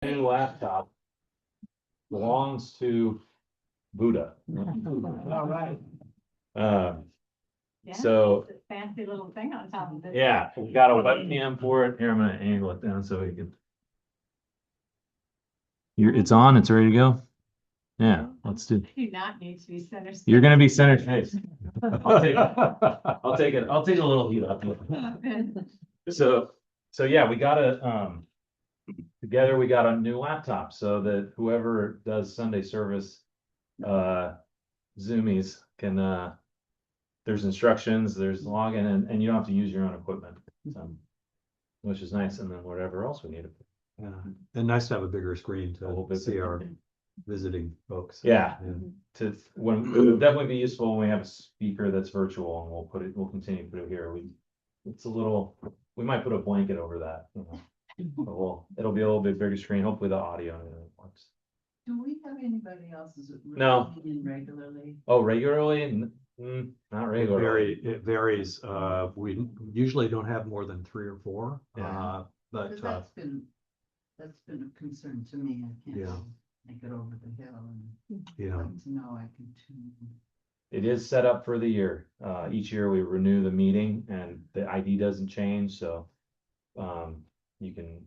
New laptop belongs to Buddha. All right. Yeah, So, it's a fancy little thing on top of it. yeah, we got a webcam for it. Here, I'm gonna angle it down so we can. It's on, it's ready to go. Yeah, let's do. I do not need to be center stage. You're gonna be center stage. I'll take it. I'll take a little heat off you. So yeah, we got together we got a new laptop so that whoever does Sunday service, Zoomies can, there's instructions, there's login, and you don't have to use your own equipment. So, which is nice, and then whatever else we need. Yeah, and nice to have a bigger screen A little to bit see bigger. our visiting folks. Yeah. It'll definitely be useful when we have a speaker that's virtual, and we'll continue to put it here. It's a little, we might put a blanket over that, you know. But it'll be a little bit bigger screen, hopefully the audio works. Do we have anybody else that's No. in regularly? Oh, regularly? Not regularly. It varies. We usually don't have more than 3 or 4. Yeah. But Because that's been a concern to me. I can't Yeah. make it over the hill and yeah, I'd like to know I can tune in. It is set up for the year. Each year we renew the meeting and the ID doesn't change, so you can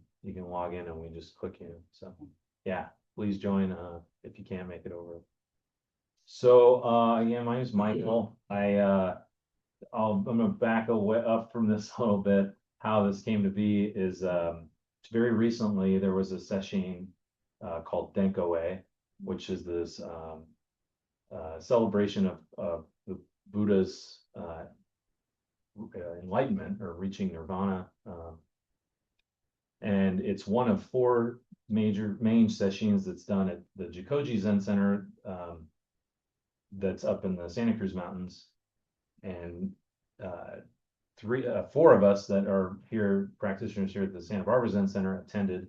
log in and we just click in. So yeah, please join if you can't make it over. So again, my name is Michael. I'm gonna back away up from this a little bit. How this came to be is very recently there was a sesshin called Denkoe, which is this celebration of the Buddha's enlightenment or reaching nirvana. And it's one of 4 main sessions that's done at the Jikoji Zen Center that's up in the Santa Cruz Mountains. And 4 of us that are here, practitioners here at the Santa Barbara Zen Center, attended.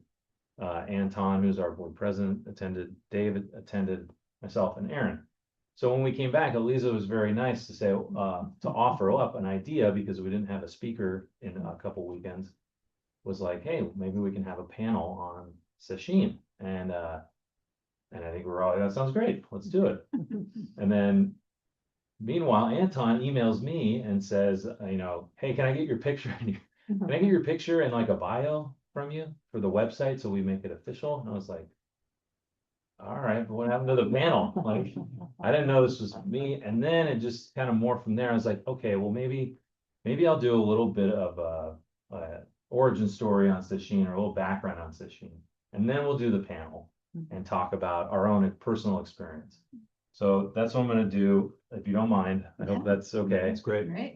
Anton, who's our board president, attended. David attended. Myself and Erin. So when we came back, Eliza was very nice to say to offer up an idea, because we didn't have a speaker in a couple weekends. Was like, hey, maybe we can have a panel on Sesshin, and I think we're all, that sounds great, let's do it. And then meanwhile, Anton emails me and says, hey, can I get your picture? Can I get your picture and like a bio from you for the website so we make it official? And I was like, all right, but what happened to the panel? Like, I didn't know this was me. And then it just kind of morphed from there. I was like, okay, well, maybe I'll do a little bit of a origin story on Sesshin, or a little background on Sesshin. And then we'll do the panel and talk about our own personal experience. So that's what I'm going to do, if you don't mind. I hope that's okay. it's great. Great.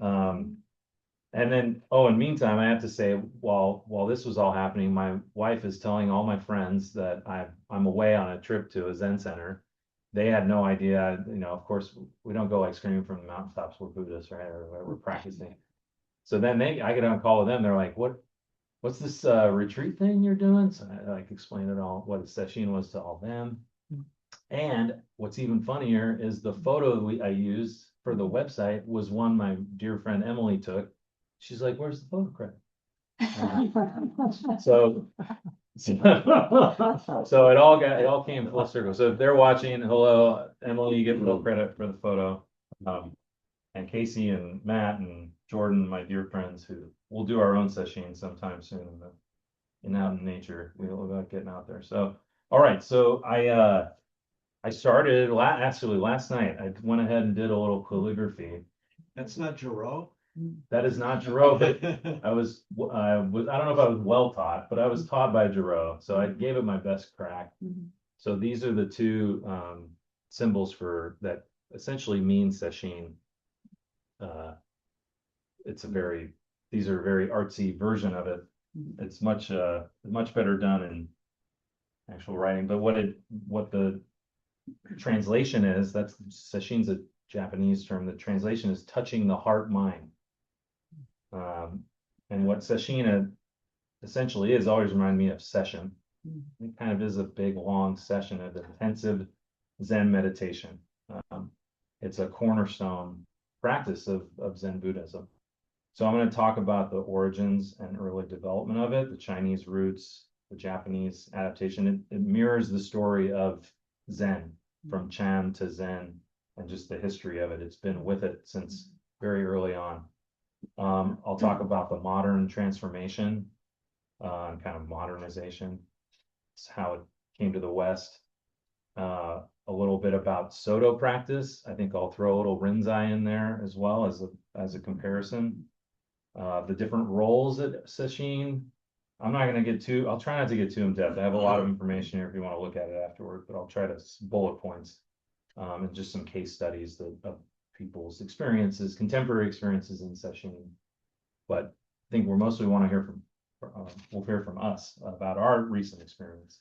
And then, in meantime, I have to say, while this was all happening, my wife is telling all my friends that I'm away on a trip to a Zen center. They had no idea, of course, we don't go like screaming from the mountaintops, we're Buddhists, right? Or we're practicing. So then I get on a call with them. They're like, what's this retreat thing you're doing? So I like explained it all, what a sesshin was to all them. And what's even funnier is the photo I used for the website was one my dear friend Emily took. She's like, where's the photo credit? So it all came full circle. So if they're watching, hello, Emily, you get full credit for the photo. And Casey and Matt and Jordan, my dear friends, who will do our own session sometime soon out in nature. We love about getting out there. So, all right. So I started actually last night. I went ahead and did a little calligraphy. That's not Giro. That is not Giro, but I don't know if I was well taught, but I was taught by Giro, so I gave it my best crack. So these are the 2 symbols for that essentially mean sesshin. These are a very artsy version of it. It's much better done in actual writing. But what the translation is, that's sesshin's a Japanese term. The translation is touching the heart mind. And what sesshin essentially is always remind me of session. It kind of is a big long session of intensive Zen meditation. It's a cornerstone practice of Zen Buddhism. So I'm going to talk about the origins and early development of it, the Chinese roots, the Japanese adaptation. It mirrors the story of Zen, from Chan to Zen, and just the history of it. It's been with it since very early on. I'll talk about the modern transformation, and kind of modernization. It's how it came to the West. A little bit about Soto practice. I think I'll throw a little Rinzai in there as well as a comparison. The different roles at Sesshin. I'm not going to get too, I'll try not to get too in depth. I have a lot of information here if you want to look at it afterward, but I'll try to bullet points, and just some case studies of people's experiences, contemporary experiences in Sesshin. But I think we're mostly want to hear we'll hear from us about our recent experience.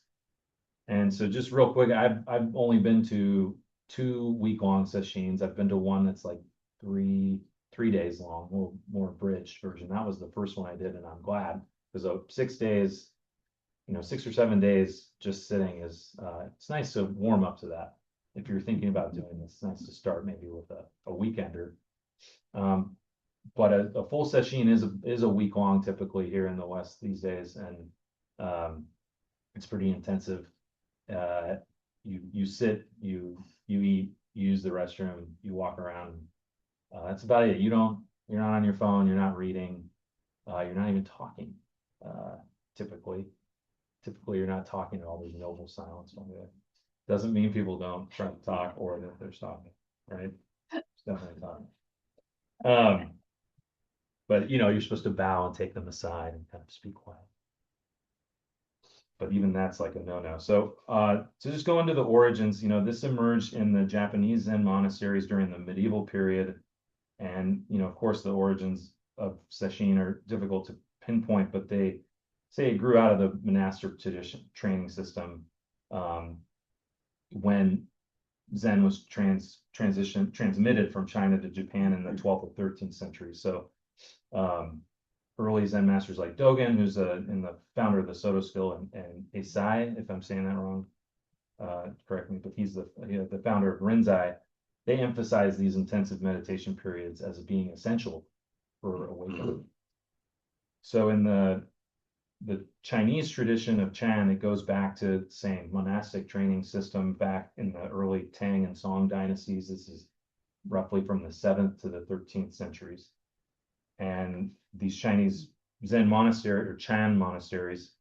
And so just real quick, I've only been to 2 week-long sessions. I've been to one that's like three days long, more abridged version. That was the first one I did, and I'm glad, because 6 days, 6 or 7 days just sitting is it's nice to warm up to that. If you're thinking about doing this, it's nice to start maybe with a weekender. But a full session is a week long typically here in the West these days, and it's pretty intensive. You sit, you eat, you use the restroom, you walk around. That's about it. You're not on your phone, you're not reading, you're not even talking. Typically you're not talking at all. There's noble silence on there. Doesn't mean people don't try to talk or that they're talking, right? It's definitely talking. But you're supposed to bow and take them aside and kind of speak quiet. But even that's like a no-no. So to just go into the origins, this emerged in the Japanese Zen monasteries during the medieval period. And, of course, the origins of Sesshin are difficult to pinpoint, but they say it grew out of the monastic tradition training system when Zen was transmitted from China to Japan in the 12th or 13th century. So early Zen masters like Dogen, who's the founder of the Soto skill, and Eisai, if I'm saying that wrong, correct me, but he's the founder of Rinzai. They emphasize these intensive meditation periods as being essential for awakening. So in the Chinese tradition of Chan, it goes back to the same monastic training system back in the early Tang and Song dynasties. This is roughly from the 7th to the 13th centuries. And these Chinese Zen monastery or Chan monasteries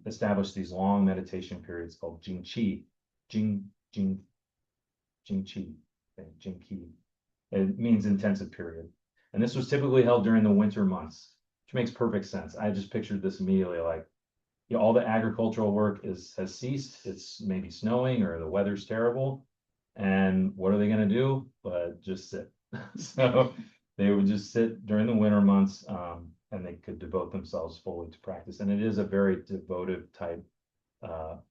established these long meditation periods called Jingqi. Jingqi. It means intensive period. And this was typically held during the winter months, which makes perfect sense. I just pictured this immediately, like all the agricultural work has ceased. It's maybe snowing or the weather's terrible. And what are they going to do? But just sit. So they would just sit during the winter months, and they could devote themselves fully to practice. And it is a very devotive type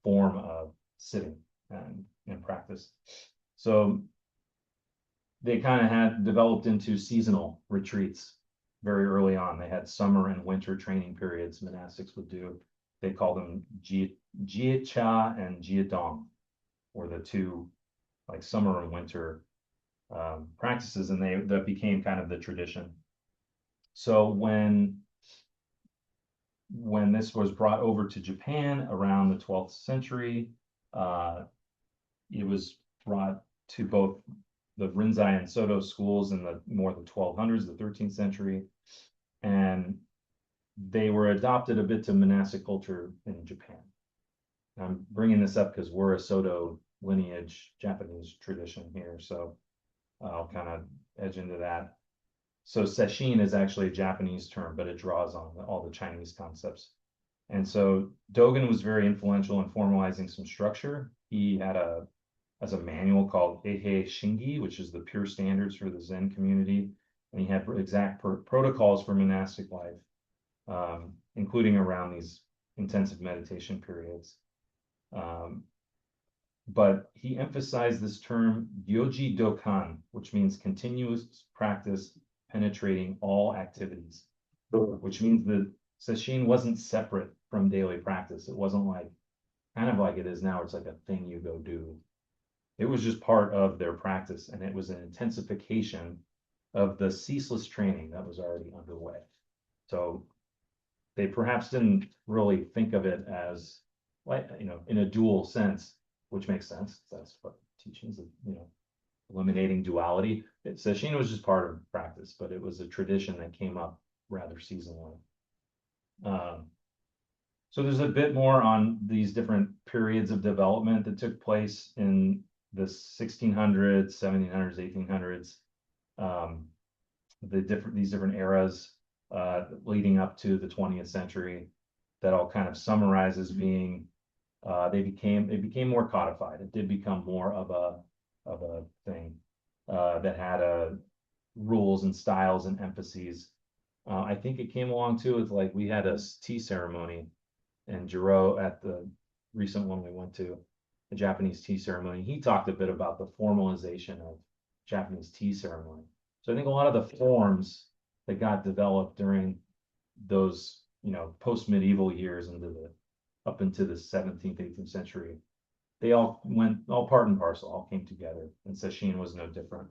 form of sitting and practice. So they kind of had developed into seasonal retreats very early on. They had summer and winter training periods monastics would do. They call them Jiecha and Jiedong, or the two like summer and winter practices, and that became kind of the tradition. So when this was brought over to Japan around the 12th century, it was brought to both the Rinzai and Soto schools in the 1200s, the 13th century, and they were adopted a bit to monastic culture in Japan. I'm bringing this up because we're a Soto lineage Japanese tradition here, so I'll kind of edge into that. So Sesshin is actually a Japanese term, but it draws on all the Chinese concepts. And so Dogen was very influential in formalizing some structure. He had a manual called Eihei Shingi, which is the pure standards for the Zen community. And he had exact protocols for monastic life, including around these intensive meditation periods. But he emphasized this term Yoji Dokan, which means continuous practice penetrating all activities, which means that Sesshin wasn't separate from daily practice. It wasn't kind of like it is now, it's like a thing you go do. It was just part of their practice, and it was an intensification of the ceaseless training that was already underway. So they perhaps didn't really think of it as like, in a dual sense, which makes sense. That's what teachings of, eliminating duality. Sesshin was just part of practice, but it was a tradition that came up rather seasonally. So there's a bit more on these different periods of development that took place in the 1600s, 1700s, 1800s. These different eras leading up to the 20th century that all kind of summarize as being it became more codified. It did become more of a thing that had rules and styles and emphases. I think it came along too with like we had a tea ceremony and Jiro at the recent one we went to, the Japanese tea ceremony. He talked a bit about the formalization of Japanese tea ceremony. So I think a lot of the forms that got developed during those, post-medieval years up into the 17th, 18th century, they all part and parcel, all came together, and Sesshin was no different.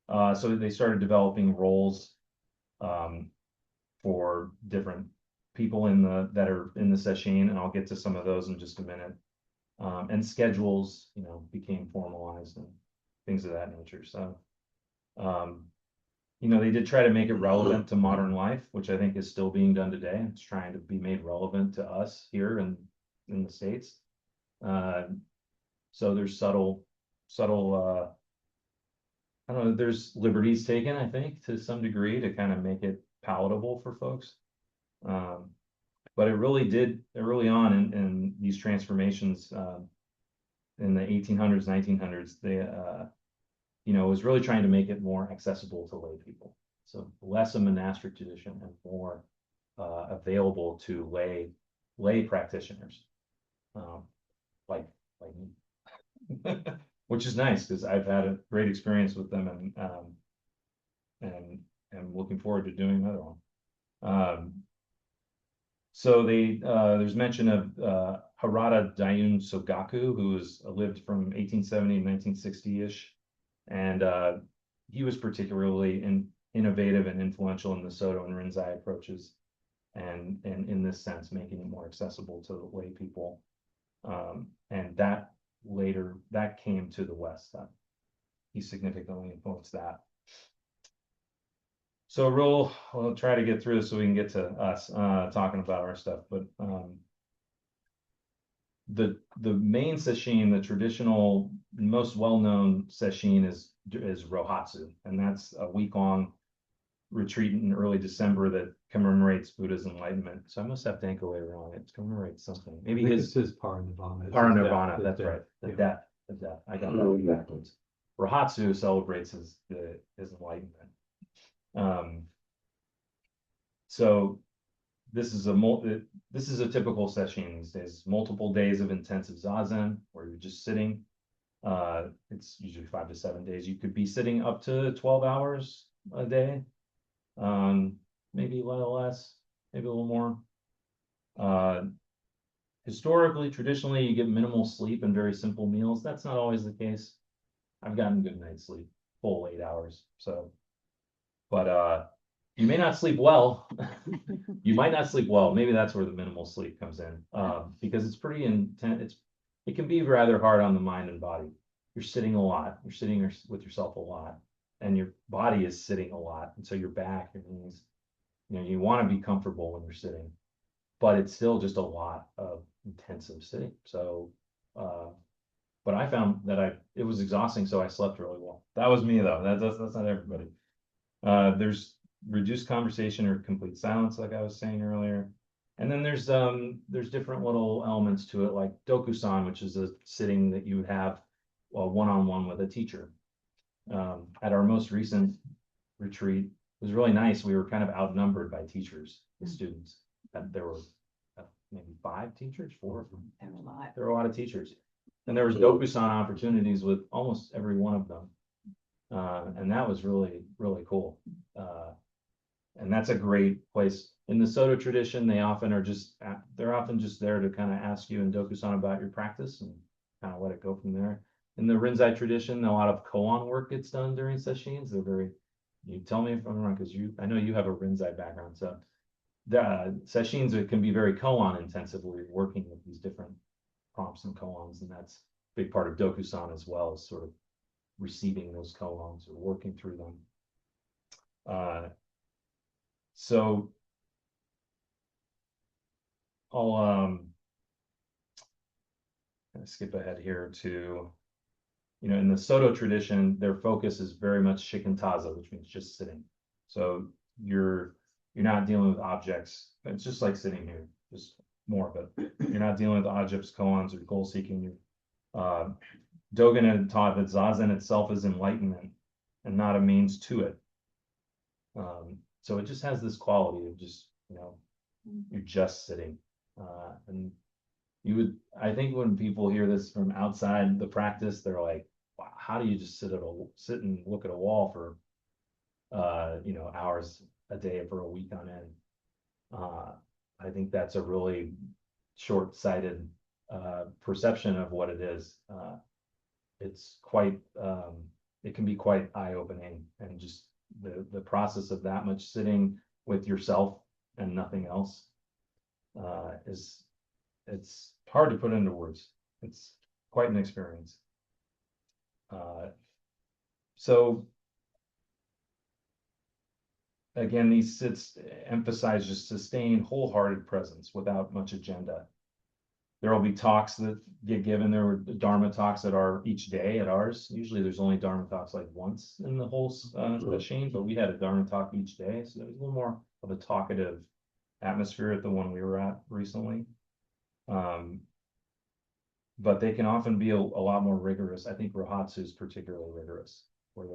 So they started developing roles for different people that are in the Sesshin, and I'll get to some of those in just a minute. And schedules, became formalized and things of that nature. So, they did try to make it relevant to modern life, which I think is still being done today. It's trying to be made relevant to us here in the States. So there's subtle, I don't know, there's liberties taken, I think, to some degree to kind of make it palatable for folks. But it really did early on in these transformations in the 1800s, 1900s, they, was really trying to make it more accessible to lay people. So less a monastic tradition and more available to lay practitioners, like me, which is nice because I've had a great experience with them and I'm looking forward to doing another one. So there's mention of Harada Daiun Sogaku, who lived from 1870 to 1960-ish. And he was particularly innovative and influential in the Soto and Rinzai approaches. And in this sense, making it more accessible to the lay people. And that came to the West. He significantly influenced that. So we'll try to get through this so we can get to us talking about our stuff. But the main sesshin, the traditional, most well-known sesshin is Rohatsu, and that's a week-long retreat in early December that commemorates Buddha's enlightenment. So I must have Danko later on. It commemorates something. Maybe his Parinirvana. Parinirvana. That's right. The Yeah. death. The death. I got that backwards. Rohatsu celebrates his enlightenment. So this is a typical session these days. Multiple days of intensive zazen where you're just sitting. It's usually 5 to 7 days. You could be sitting up to 12 hours a day. Maybe a little less, maybe a little more. Historically, traditionally, you get minimal sleep and very simple meals. That's not always the case. I've gotten good night's sleep, full 8 hours. So, but you may not sleep well. You might not sleep well. Maybe that's where the minimal sleep comes in, because it's pretty intense. It can be rather hard on the mind and body. You're sitting a lot. You're sitting with yourself a lot, and your body is sitting a lot. And so your back, your knees, you want to be comfortable when you're sitting, but it's still just a lot of intensive sitting. So, but I found that it was exhausting, so I slept really well. That was me though. That's not everybody. There's reduced conversation or complete silence, like I was saying earlier. And then there's different little elements to it, like dokusan, which is a sitting that you would have one-on-one with a teacher. At our most recent retreat, it was really nice. We were kind of outnumbered by teachers, the students. There were maybe 5 teachers, 4. There were a lot of teachers. And there was dokusan opportunities with almost every one of them. And that was really, really cool. And that's a great place. In the Soto tradition, they're often just there to kind of ask you in dokusan about your practice and kind of let it go from there. In the Rinzai tradition, a lot of koan work gets done during sesshins. You tell me if I'm wrong, because I know you have a Rinzai background. So the sesshins, it can be very koan intensive, where you're working with these different prompts and koans, and that's a big part of dokusan as well, is sort of receiving those koans or working through them. So I'll skip ahead here to, in the Soto tradition, their focus is very much shikantaza, which means just sitting. So you're not dealing with objects. It's just like sitting here, just more of it. You're not dealing with objects, koans, or goal seeking. Dogen had taught that zazen itself is enlightenment and not a means to it. So it just has this quality of just, you're just sitting. And I think when people hear this from outside the practice, they're like, wow, how do you just sit and look at a wall for, hours a day for a week on end? I think that's a really short-sighted perception of what it is. It's quite, it can be quite eye-opening, and just the process of that much sitting with yourself and nothing else it's hard to put into words. It's quite an experience. So again, these sits emphasize just sustained, wholehearted presence without much agenda. There will be talks that get given. There were dharma talks each day at ours. Usually there's only dharma talks like once in the whole session, but we had a dharma talk each day. So there was a little more of a talkative atmosphere at the one we were at recently. But they can often be a lot more rigorous. I think Rohatsu is particularly rigorous, where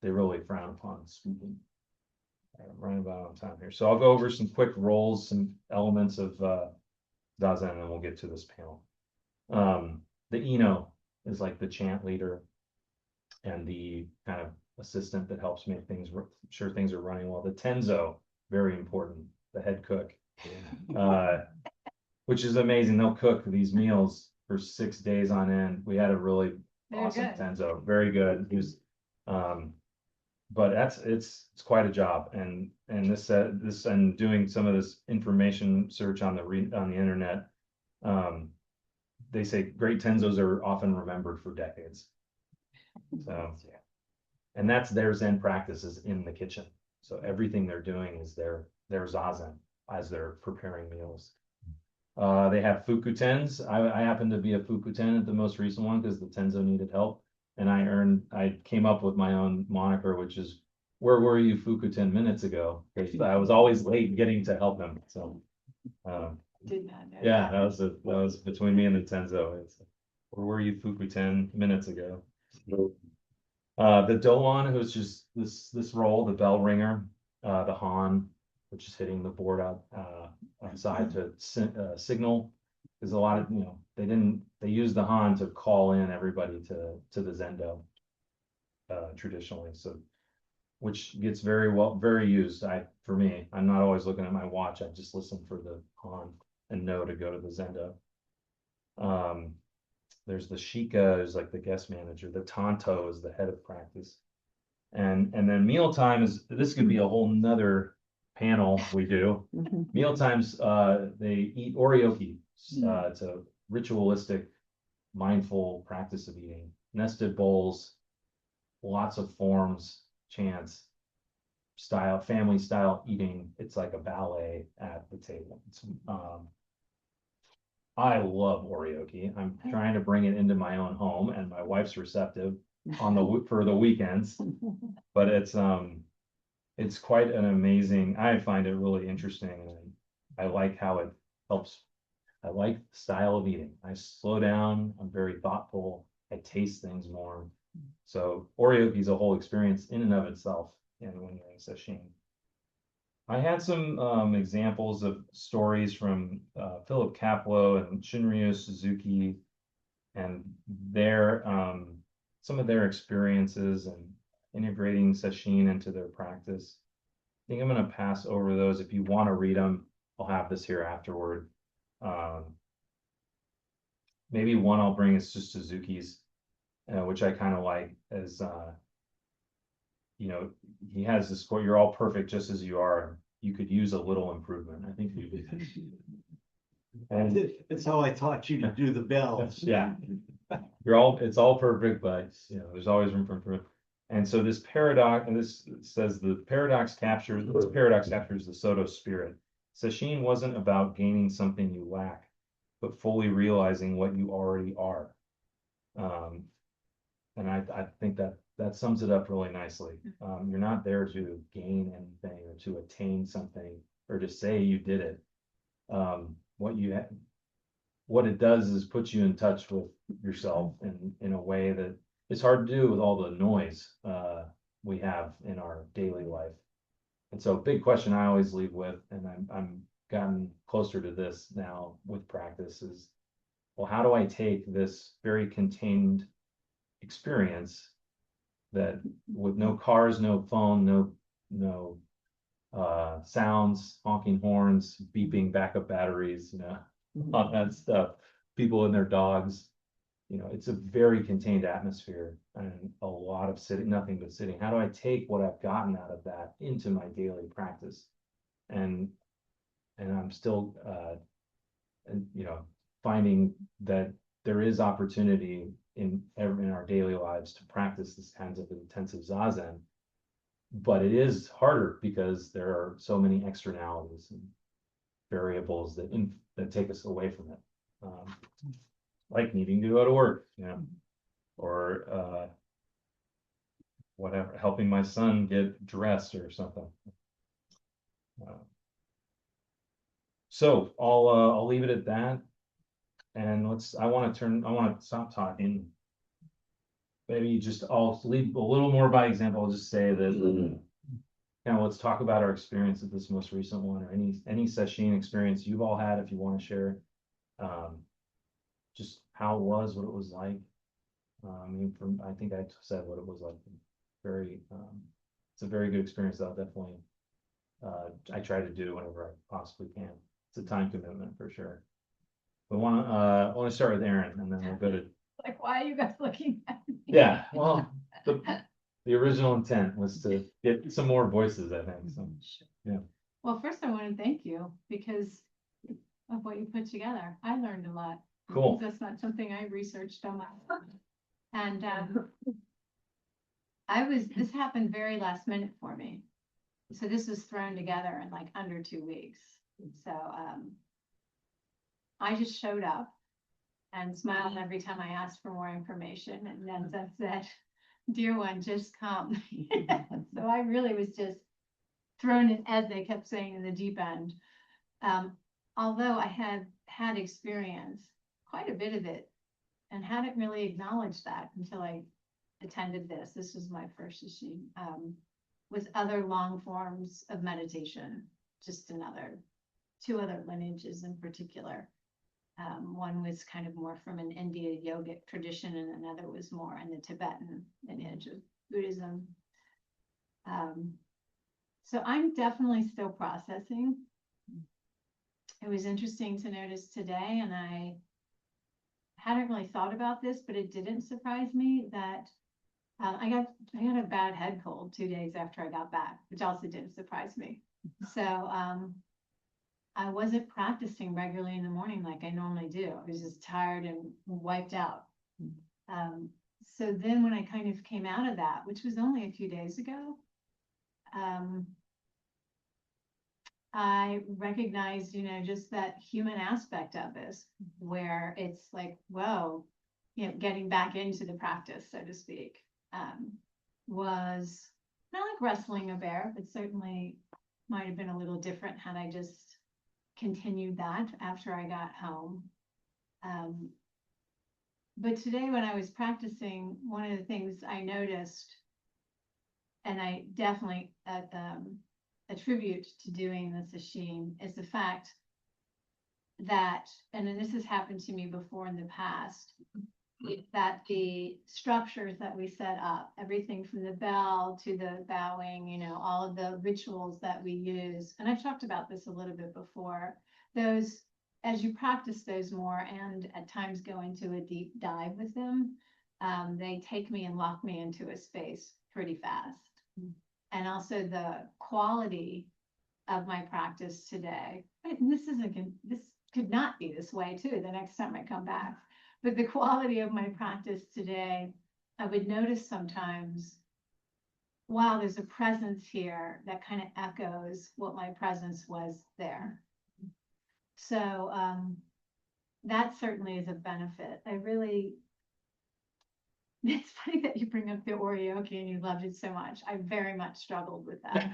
they really frown upon speaking. I'm running about on time here. So I'll go over some quick roles, some elements of zazen, and then we'll get to this panel. The Ino is like the chant leader and the kind of assistant that helps make sure things are running well. The Tenzo, very important, the head cook, which is amazing. They'll cook these meals for 6 days on end. We had a really awesome Tenzo, very good. He was, but it's quite a job, and this and doing some of this information search on the internet, they say great Tenzos are often remembered for decades. So, and that's their Zen practices in the kitchen. So everything they're doing is their zazen as they're preparing meals. They have fukutens. I happen to be a fukuten at the most recent one because the Tenzo needed help. And I came up with my own moniker, which is, where were you fukuten minutes ago? Because I was always late getting to help him. So, Did not know. yeah, that was between me and the Tenzo. Where were you fukuten minutes ago? The Doan, who's just this role, the bell ringer, the Han, which is hitting the board outside to signal. There's a lot of, they use the Han to call in everybody to the Zendo traditionally. So, which gets very used. For me, I'm not always looking at my watch. I just listen for the Han and know to go to the Zendo. There's the Shika, who's like the guest manager. The Tanto is the head of practice. And then mealtime this could be a whole nother panel we do. Meal times, they eat oryoki. It's a ritualistic, mindful practice of eating. Nested bowls, lots of forms, chants, family style eating. It's like a ballet at the table. I love oryoki. I'm trying to bring it into my own home, and my wife's receptive for the weekends. But it's quite an amazing. I find it really interesting, and I like how it helps. I like the style of eating. I slow down. I'm very thoughtful. I taste things more. So oryoki is a whole experience in and of itself. And when you're in sesshin, I had some examples of stories from Philip Kaplow and Shunryu Suzuki, and some of their experiences and integrating sesshin into their practice. I think I'm going to pass over those. If you want to read them, I'll have this here afterward. Maybe one I'll bring is just Suzuki's, which I kind of like, as he has this quote, "You're all perfect just as you are. you could use a little improvement. I think you and It's how I taught you to do the bells. yeah, it's all perfect, but you know, there's always room for improvement. And so this paradox, and this says this paradox captures the Soto spirit. Sesshin wasn't about gaining something you lack, but fully realizing what you already are. And I think that sums it up really nicely. You're not there to gain anything or to attain something or to say you did it. What it does is put you in touch with yourself in a way that it's hard to do with all the noise we have in our daily life. And so big question I always leave with, and I'm gotten closer to this now with practice, is, well, how do I take this very contained experience that with no cars, no phone, no sounds, honking horns, beeping backup batteries, you know, all that stuff, people and their dogs, you know, it's a very contained atmosphere and a lot of sitting, nothing but sitting. How do I take what I've gotten out of that into my daily practice? And I'm still you know, finding that there is opportunity in our daily lives to practice this kinds of intensive zazen, but it is harder because there are so many externalities and variables that take us away from it, like needing to go to work, you know, or whatever, helping my son get dressed or something. So I'll leave it at that, and I want to stop talking. Maybe I'll lead a little more by example. I'll just say that, you know, let's talk about our experience at this most recent one, or any sesshin experience you've all had, if you want to share. Just how it was, what it was like. I think I said what it was like. It's a very good experience that I'll definitely, I try to do whenever I possibly can. It's a time commitment for sure. But I want to start with Erin, and then we'll go to. Like, why are you guys looking at me? Yeah, well, the original intent was to get some more voices, I think. So, yeah. Well, first I want to thank you because of what you put together. I learned a lot. Cool. That's not something I researched on my own. And this happened very last minute for me. So this was thrown together in like under 2 weeks. So I just showed up and smiled every time I asked for more information. And then that said, dear one, just come. So I really was just thrown in, as they kept saying, in the deep end. Although I had experience, quite a bit of it, and hadn't really acknowledged that until I attended this. This was my first sesshin, with other long forms of meditation, just two other lineages in particular. One was kind of more from an India yogic tradition, and another was more in the Tibetan lineage of Buddhism. So I'm definitely still processing. It was interesting to notice today, and I hadn't really thought about this, but it didn't surprise me that I had a bad head cold 2 days after I got back, which also didn't surprise me. So I wasn't practicing regularly in the morning like I normally do. I was just tired and wiped out. So then when I kind of came out of that, which was only a few days ago, I recognized, you know, just that human aspect of this, where it's like, whoa, you know, getting back into the practice, so to speak, was not like wrestling a bear, but certainly might have been a little different had I just continued that after I got home. But today when I was practicing, one of the things I noticed, and I definitely attribute to doing the sesshin, is the fact that, and then this has happened to me before in the past, that the structures that we set up, everything from the bell to the bowing, you know, all of the rituals that we use, and I've talked about this a little bit before, those, as you practice those more and at times go into a deep dive with them, they take me and lock me into a space pretty fast. And also the quality of my practice today, and this could not be this way too, the next time I come back, but the quality of my practice today, I would notice sometimes, wow, there's a presence here that kind of echoes what my presence was there. So that certainly is a benefit. It's funny that you bring up the oryoki and you loved it so much. I very much struggled with that.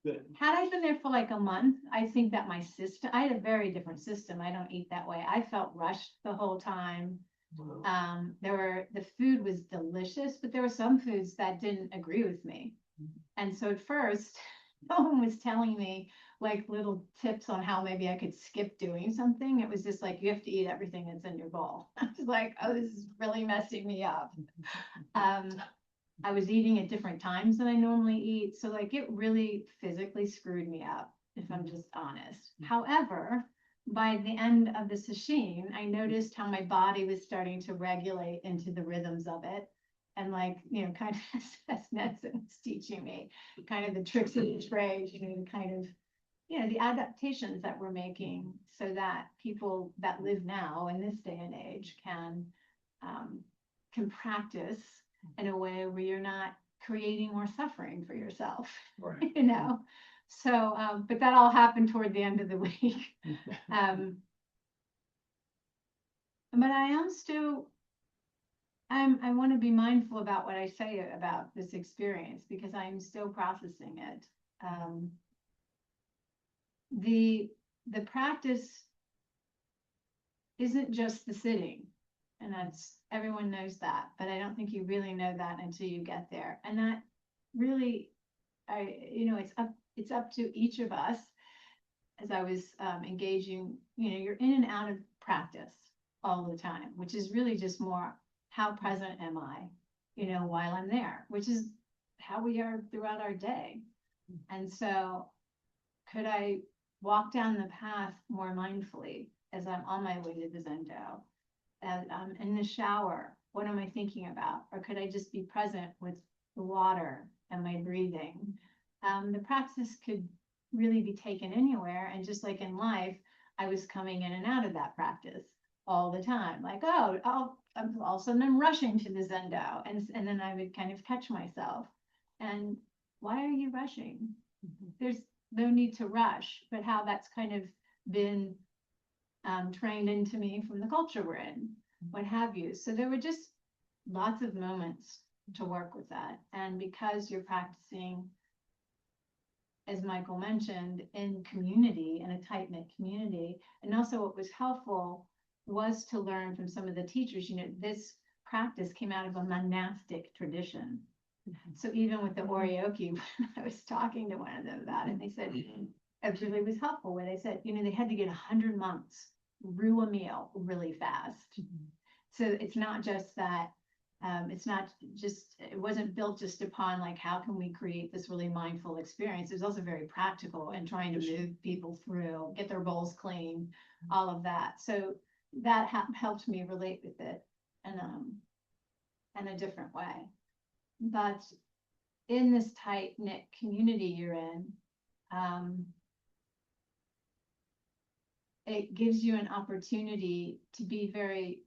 Good. Had I been there for like a month, I think that my system, I had a very different system. I don't eat that way. I felt rushed the whole time. The food was delicious, but there were some foods that didn't agree with me. And so at first, no one was telling me like little tips on how maybe I could skip doing something. It was just like, you have to eat everything that's in your bowl. I was like, oh, this is really messing me up. I was eating at different times than I normally eat. So like it really physically screwed me up, if I'm just honest. However, by the end of the sesshin, I noticed how my body was starting to regulate into the rhythms of it. And like, kind of as Nelson was teaching me, kind of the tricks of the trade, kind of, the adaptations that we're making so that people that live now in this day and age can practice in a way where you're not creating more suffering for yourself, Right. So, but that all happened toward the end of the week. But I am still, I want to be mindful about what I say about this experience because I'm still processing it. The practice isn't just the sitting, and everyone knows that, but I don't think you really know that until you get there. And that really, it's up to each of us. As I was engaging, you're in and out of practice all the time, which is really just more how present am I, while I'm there, which is how we are throughout our day. And so could I walk down the path more mindfully as I'm on my way to the Zendo? As I'm in the shower, what am I thinking about? Or could I just be present with the water and my breathing? The practice could really be taken anywhere. And just like in life, I was coming in and out of that practice all the time. Like, all of a sudden I'm rushing to the Zendo. And then I would kind of catch myself. And why are you rushing? There's no need to rush, but how that's kind of been trained into me from the culture we're in, what have you. So there were just lots of moments to work with that. And because you're practicing, as Michael mentioned, in community, in a tight-knit community, and also what was helpful was to learn from some of the teachers, this practice came out of a monastic tradition. So even with the oryoki, I was talking to one of them about it, and they said, it really was helpful where they said, they had to get 100 monks brew a meal really fast. So it's not just that, it wasn't built just upon like, how can we create this really mindful experience? It was also very practical and trying to move people through, get their bowls clean, all of that. So that helped me relate with it in a different way. But in this tight-knit community you're in, it gives you an opportunity to be very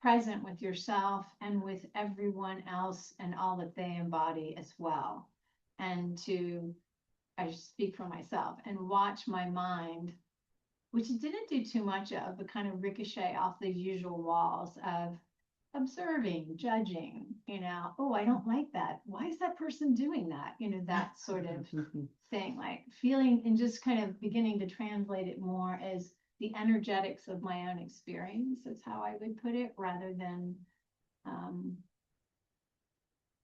present with yourself and with everyone else and all that they embody as well. And I speak for myself, and watch my mind, which it didn't do too much of, but kind of ricochet off the usual walls of observing, judging, oh, I don't like that. Why is that person doing that? That sort of thing, like feeling and just kind of beginning to translate it more as the energetics of my own experience. That's how I would put it, rather than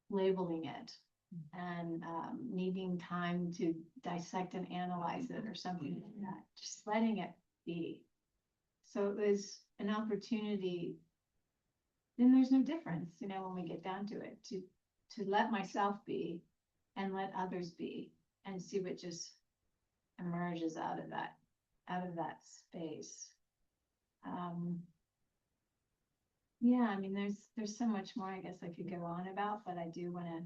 labeling it and needing time to dissect and analyze it or something like that. Just letting it be. So it was an opportunity. Then there's no difference, when we get down to it, to let myself be and let others be and see what just emerges out of that space. There's so much more I guess I could go on about, but I do want to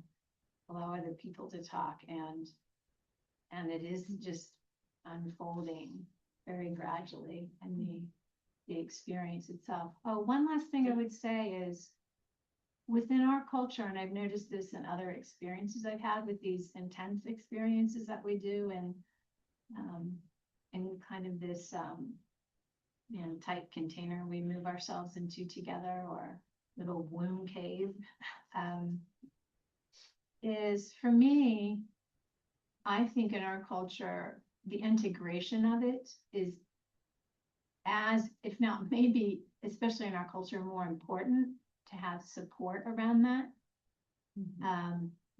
allow other people to talk and And it is just unfolding very gradually, and the experience itself. Oh, one last thing I would say is within our culture, and I've noticed this in other experiences I've had with these intense experiences that we do, and in kind of this tight container we move ourselves into together, or little womb cave, is for me, I think in our culture, the integration of it is as, if not maybe, especially in our culture, more important to have support around that.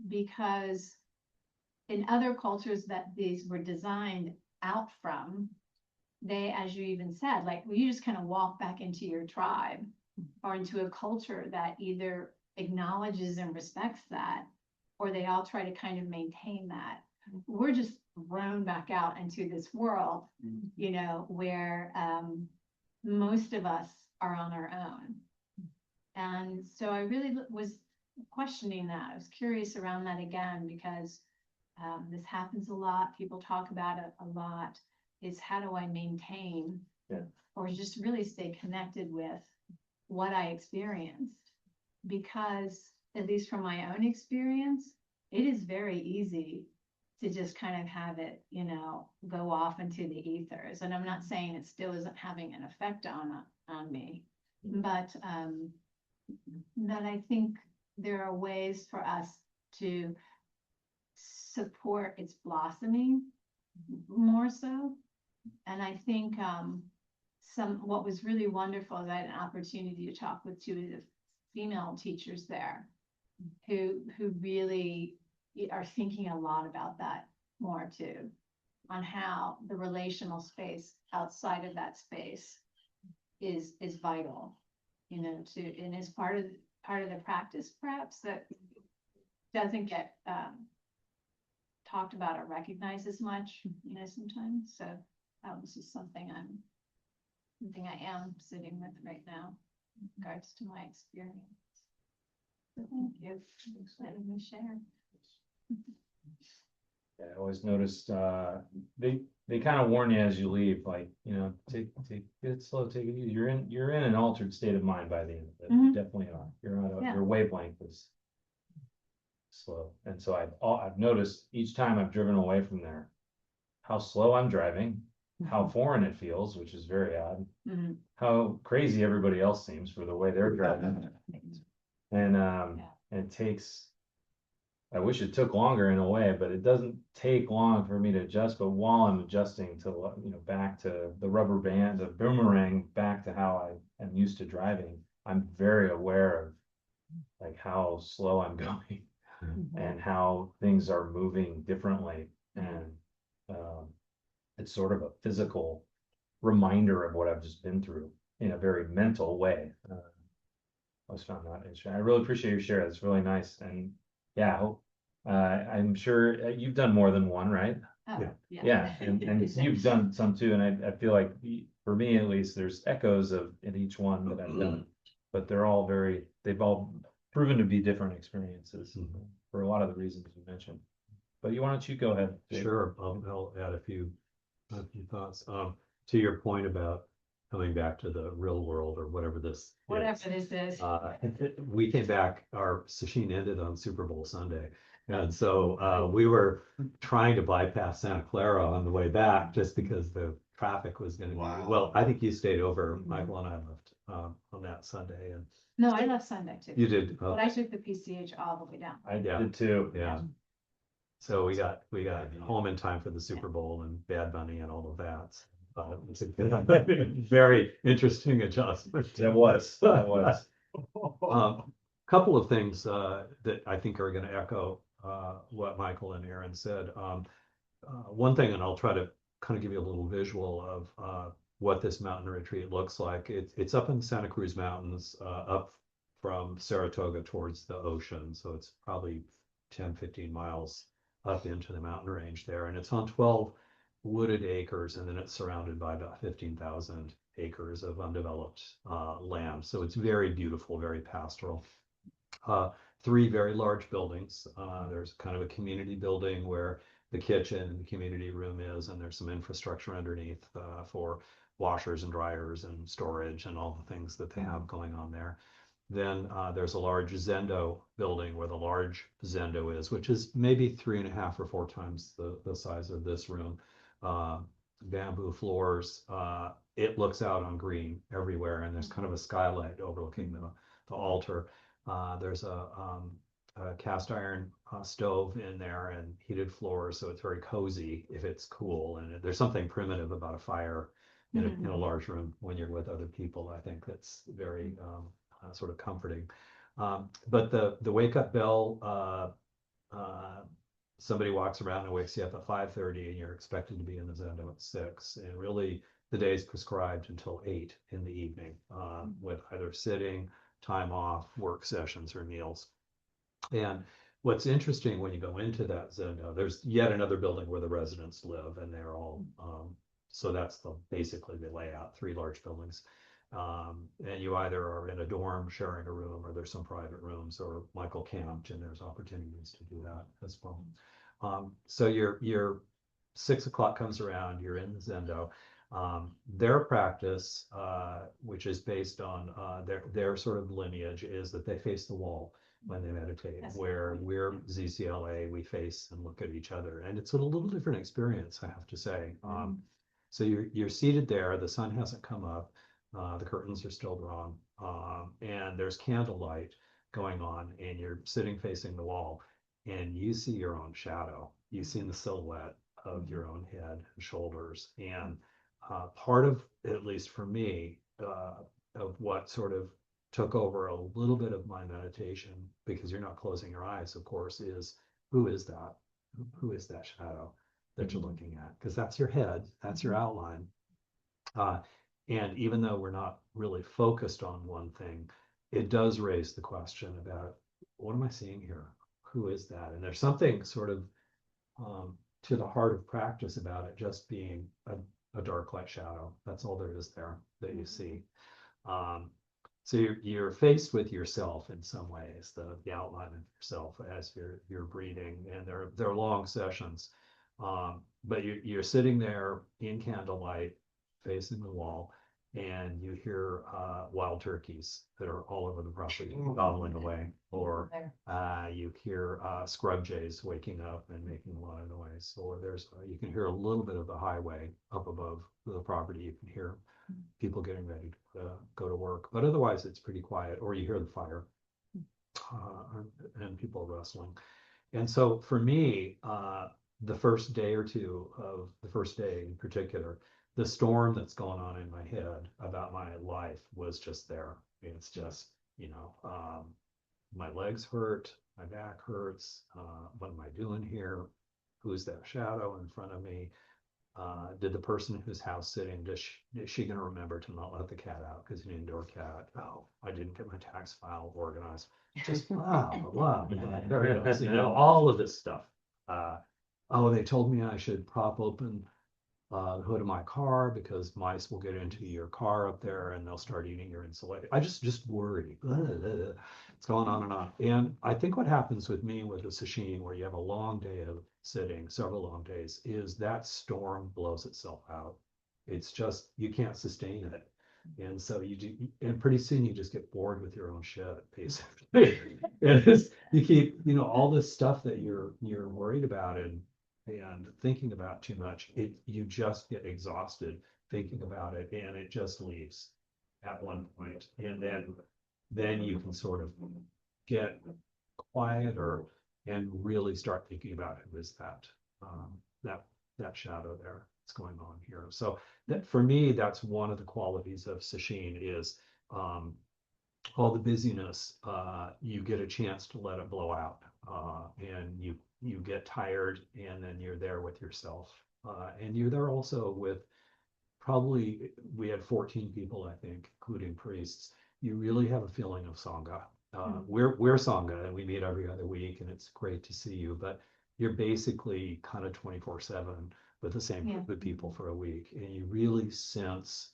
Because in other cultures that these were designed out from, they, as you even said, like, well, you just kind of walk back into your tribe or into a culture that either acknowledges and respects that, or they all try to kind of maintain that. We're just thrown back out into this world, where most of us are on our own. And so I really was questioning that. I was curious around that again, because this happens a lot. People talk about it a lot. Is how do I maintain or just really stay connected with what I experienced? Because at least from my own experience, it is very easy to just kind of have it, go off into the ethers. And I'm not saying it still isn't having an effect on me, but that I think there are ways for us to support its blossoming more so. And I think what was really wonderful is I had an opportunity to talk with two of the female teachers there who really are thinking a lot about that more too, on how the relational space outside of that space is vital, and is part of the practice perhaps that doesn't get talked about or recognized as much, sometimes. So this is something I am sitting with right now in regards to my experience. So thank you for letting me share. Yeah, I always noticed they kind of warn you as you leave, like, take it slow, take it easy. You're in an altered state of mind by the end of it. You definitely are. Your wavelength is slow. And so I've noticed each time I've driven away from there how slow I'm driving, how foreign it feels, which is very odd, how crazy everybody else seems for the way they're driving. And it takes, I wish it took longer in a way, but it doesn't take long for me to adjust. But while I'm adjusting to, back to the rubber band, the boomerang, back to how I am used to driving, I'm very aware of like how slow I'm going and how things are moving differently. And it's sort of a physical reminder of what I've just been through in a very mental way. I always found that interesting. I really appreciate your share. That's really nice. And yeah, I hope, I'm sure you've done more than one, right? Oh, Yeah, and you've done some too. And I feel like for me at least, there's echoes of in each one that I've done, but they've all proven to be different experiences for a lot of the reasons you mentioned. But why don't you go ahead? Dave? Sure, I'll add a few thoughts. To your point about coming back to the real world or whatever this is. We came back, our Sesshin ended on Super Bowl Sunday. And so we were trying to bypass Santa Clara on the way back just because the traffic was going to be, well, I think you stayed over, Michael and I left on that Sunday. And No, I left Sunday too. you did? But I took the PCH all the way down. I did too. Yeah. So we got home in time for the Super Bowl and Bad Bunny and all of that. It's a very interesting adjustment. It was. Couple of things that I think are going to echo what Michael and Erin said. One thing, and I'll try to kind of give you a little visual of what this mountain retreat looks like. It's up in the Santa Cruz Mountains, up from Saratoga towards the ocean. So it's probably 10, 15 miles up into the mountain range there. And it's on 12 wooded acres, and then it's surrounded by about 15,000 acres of undeveloped land. So it's very beautiful, very pastoral. 3 very large buildings. There's kind of a community building where the kitchen and the community room is, and there's some infrastructure underneath for washers and dryers and storage and all the things that they have going on there. Then there's a large Zendo building where the large Zendo is, which is maybe 3.5 or 4 times the size of this room. Bamboo floors. It looks out on green everywhere, and there's kind of a skylight overlooking the altar. There's a cast iron stove in there and heated floors, so it's very cozy if it's cool. And there's something primitive about a fire in a large room when you're with other people. I think that's very sort of comforting. But the wake up bell, somebody walks around and wakes you up at 5:30, and you're expected to be in the Zendo at 6. And really, the day is prescribed until 8 in the evening, with either sitting, time off, work sessions, or meals. And what's interesting when you go into that Zendo, there's yet another building where the residents live, and they're all, so that's basically the layout, 3 large buildings. And you either are in a dorm sharing a room, or there's some private rooms, or Michael camped, and there's opportunities to do that as well. So your 6 o'clock comes around, you're in the Zendo. Their practice, which is based on their sort of lineage, is that they face the wall when they meditate, where we're ZCLA, we face and look at each other. And it's a little different experience, I have to say. So you're seated there, the sun hasn't come up, the curtains are still drawn, and there's candlelight going on, and you're sitting facing the wall, and you see your own shadow. You see the silhouette of your own head and shoulders. And part of, at least for me, of what sort of took over a little bit of my meditation, because you're not closing your eyes, of course, is who is that? Who is that shadow that you're looking at? Because that's your head, that's your outline. And even though we're not really focused on one thing, it does raise the question about, what am I seeing here? Who is that? And there's something sort of to the heart of practice about it just being a dark light shadow. That's all there is there that you see. So you're faced with yourself in some ways, the outline of yourself as you're breathing, and they're long sessions. But you're sitting there in candlelight, facing the wall, and you hear wild turkeys that are all over the property gobbling away, or you hear scrub jays waking up and making a lot of noise, or you can hear a little bit of the highway up above the property. You can hear people getting ready to go to work, but otherwise it's pretty quiet. Or you hear the fire and people wrestling. And so for me, the first day or two of the first day in particular, the storm that's going on in my head about my life was just there. It's just, my legs hurt, my back hurts. What am I doing here? Who's that shadow in front of me? Did the person who's house sitting, is she going to remember to not let the cat out because an indoor cat? Oh, I didn't get my tax file organized. Just blah. There it is. All of this stuff. They told me I should prop open the hood of my car because mice will get into your car up there and they'll start eating your insulator. I just worry. It's going on and on. And I think what happens with me with the sesshin, where you have a long day of sitting, several long days, is that storm blows itself out. It's just, you can't sustain it. And so and pretty soon you just get bored with your own shit, basically. You keep, all this stuff that you're worried about and thinking about too much, you just get exhausted thinking about it, and it just leaves at one point. And then you can sort of get quieter and really start thinking about who is that shadow there that's going on here. So that, for me, that's one of the qualities of sesshin, is all the busyness, you get a chance to let it blow out, and you get tired, and then you're there with yourself, and you're there also with, probably we had 14 people, I think, including priests. You really have a feeling of sangha. We're sangha, and we meet every other week, and it's great to see you, but you're basically kind of 24/7 with the same group of people for a week, and you really sense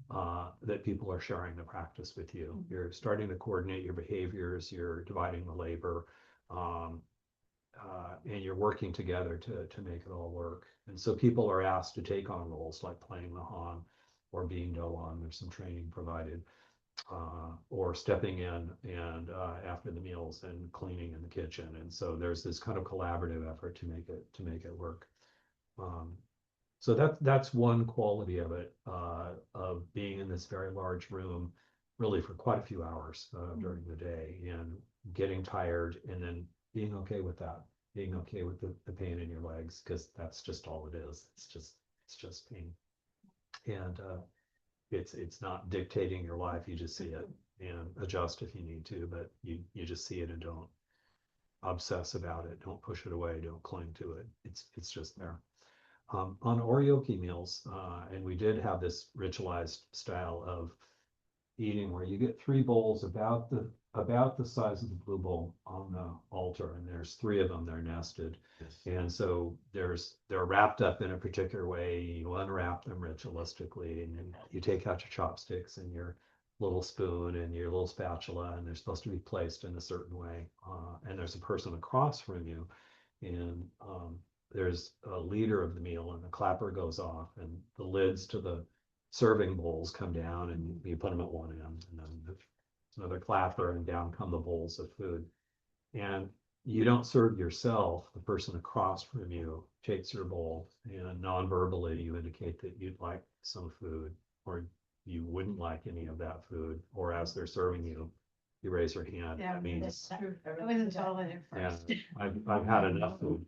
that people are sharing the practice with you. You're starting to coordinate your behaviors, you're dividing the labor. and you're working together to make it all work. And so people are asked to take on roles like playing the han or being doan. There's some training provided, or stepping in and after the meals and cleaning in the kitchen. And so there's this kind of collaborative effort to make it work. So that's one quality of it, of being in this very large room, really for quite a few hours during the day, and getting tired, and then being okay with that, being okay with the pain in your legs, because that's just all it is. It's just pain, and it's not dictating your life. You just see it and adjust if you need to, but you just see it and don't obsess about it. Don't push it away. Don't cling to it. It's just there. On oryoki meals, and we did have this ritualized style of eating where you get 3 bowls about the size of the blue bowl on the altar, and there's 3 of them. They're nested, and so they're wrapped up in a particular way. You unwrap them ritualistically, and then you take out your chopsticks and your little spoon and your little spatula, and they're supposed to be placed in a certain way. And there's a person across from you, and there's a leader of the meal, and the clapper goes off, and the lids to the serving bowls come down, and you put them at one end, and then there's another clapper, and down come the bowls of food. And you don't serve yourself. The person across from you takes your bowl, and non-verbally you indicate that you'd like some food, or you wouldn't like any of that food, or as they're serving you, you raise your hand. Yeah, That means, that's true. I wasn't told it at yeah, first. I've had enough food.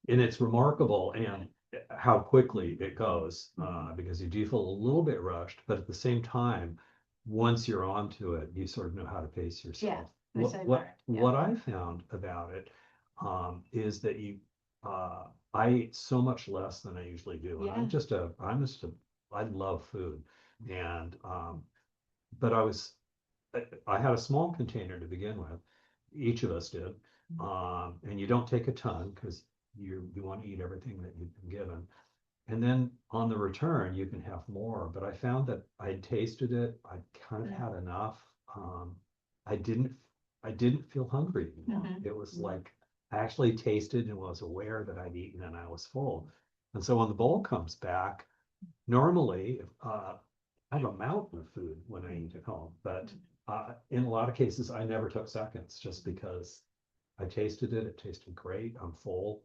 And it's remarkable and how quickly it goes, because you do feel a little bit rushed, but at the same time, once you're onto it, you sort of know how to pace yourself. which I learned, yeah. What I found about it is that I ate so much less than I usually do. And Yeah. I love food. And but I had a small container to begin with. Each of us did. And you don't take a ton because you want to eat everything that you've been given. And then on the return, you can have more. But I found that I tasted it. I kind of had enough. I didn't feel hungry anymore. Mhm. It was like I actually tasted and was aware that I'd eaten and I was full. And so when the bowl comes back, normally I have a mountain of food when I eat at home, but in a lot of cases, I never took seconds just because I tasted it. It tasted great. I'm full.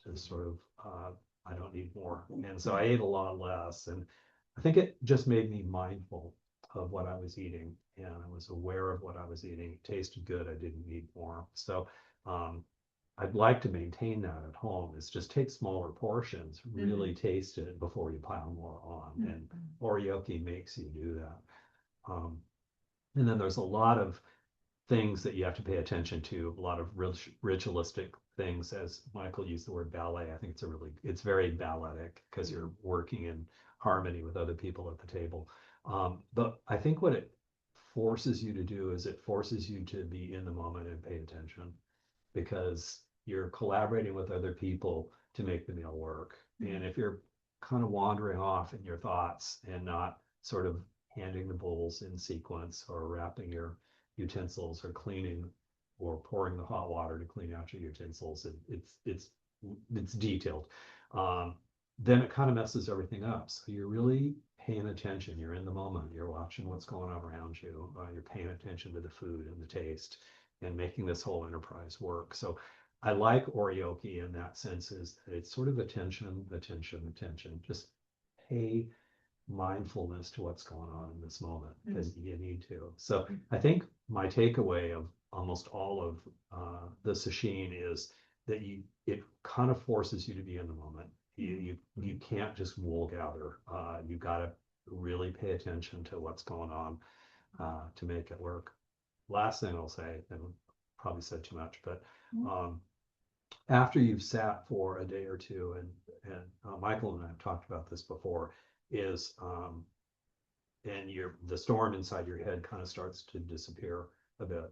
Just sort of, I don't need more. And so I ate a lot less. And I think it just made me mindful of what I was eating. And I was aware of what I was eating. It tasted good. I didn't need more. So I'd like to maintain that at home, is just take smaller portions, really taste it before you pile more on. And oryoki makes you do that. And then there's a lot of things that you have to pay attention to, a lot of ritualistic things. As Michael used the word ballet, I think it's very balletic because you're working in harmony with other people at the table. But I think what it forces you to do is it forces you to be in the moment and pay attention, because you're collaborating with other people to make the meal work. And if you're kind of wandering off in your thoughts and not sort of handing the bowls in sequence, or wrapping your utensils, or cleaning, or pouring the hot water to clean out your utensils, it's detailed, then it kind of messes everything up. So you're really paying attention. You're in the moment. You're watching what's going on around you. You're paying attention to the food and the taste, and making this whole enterprise work. So I like oryoki in that sense, is that it's sort of attention. Just pay mindfulness to what's going on in this moment, because you need to. So I think my takeaway of almost all of the sesshin is that it kind of forces you to be in the moment. You can't just wool gather. You got to really pay attention to what's going on to make it work. Last thing I'll say, and probably said too much, but after you've sat for a day or two, and Michael and I have talked about this before, is and the storm inside your head kind of starts to disappear a bit.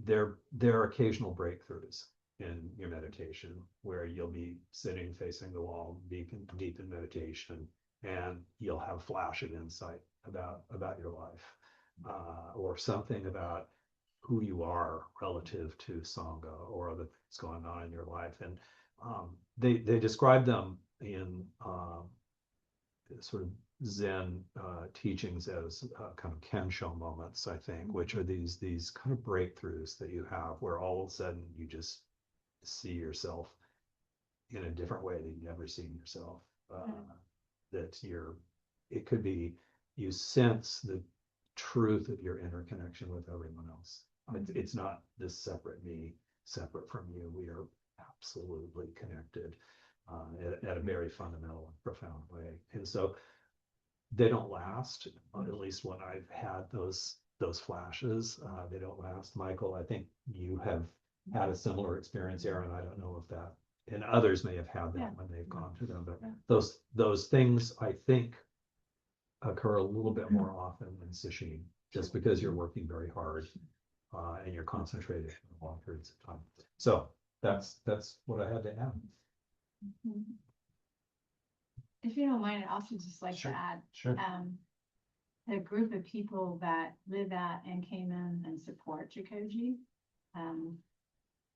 There are occasional breakthroughs in your meditation where you'll be sitting facing the wall, deep in meditation, and you'll have a flash of insight about your life, or something about who you are relative to sangha or other things going on in your life. And they describe them in sort of Zen teachings as kind of kensho moments, I think, which are these kind of breakthroughs that you have where all of a sudden you just see yourself in a different way that you've never seen yourself. That it could be you sense the truth of your interconnection with everyone else. It's not this separate me, separate from you. We are absolutely connected at a very fundamental and profound way. And so they don't last, at least when I've had those flashes, they don't last. Michael, I think you have had a similar experience, Erin. I don't know if that, and others may have had that when they've gone through them, but those things I think occur a little bit more often in Sesshin, just because you're working very hard and you're concentrated for long periods of time. So that's what I had to add. If you don't mind, I'd also just like Sure. to add, Sure. a group of people that live at and came in and support Jikoji.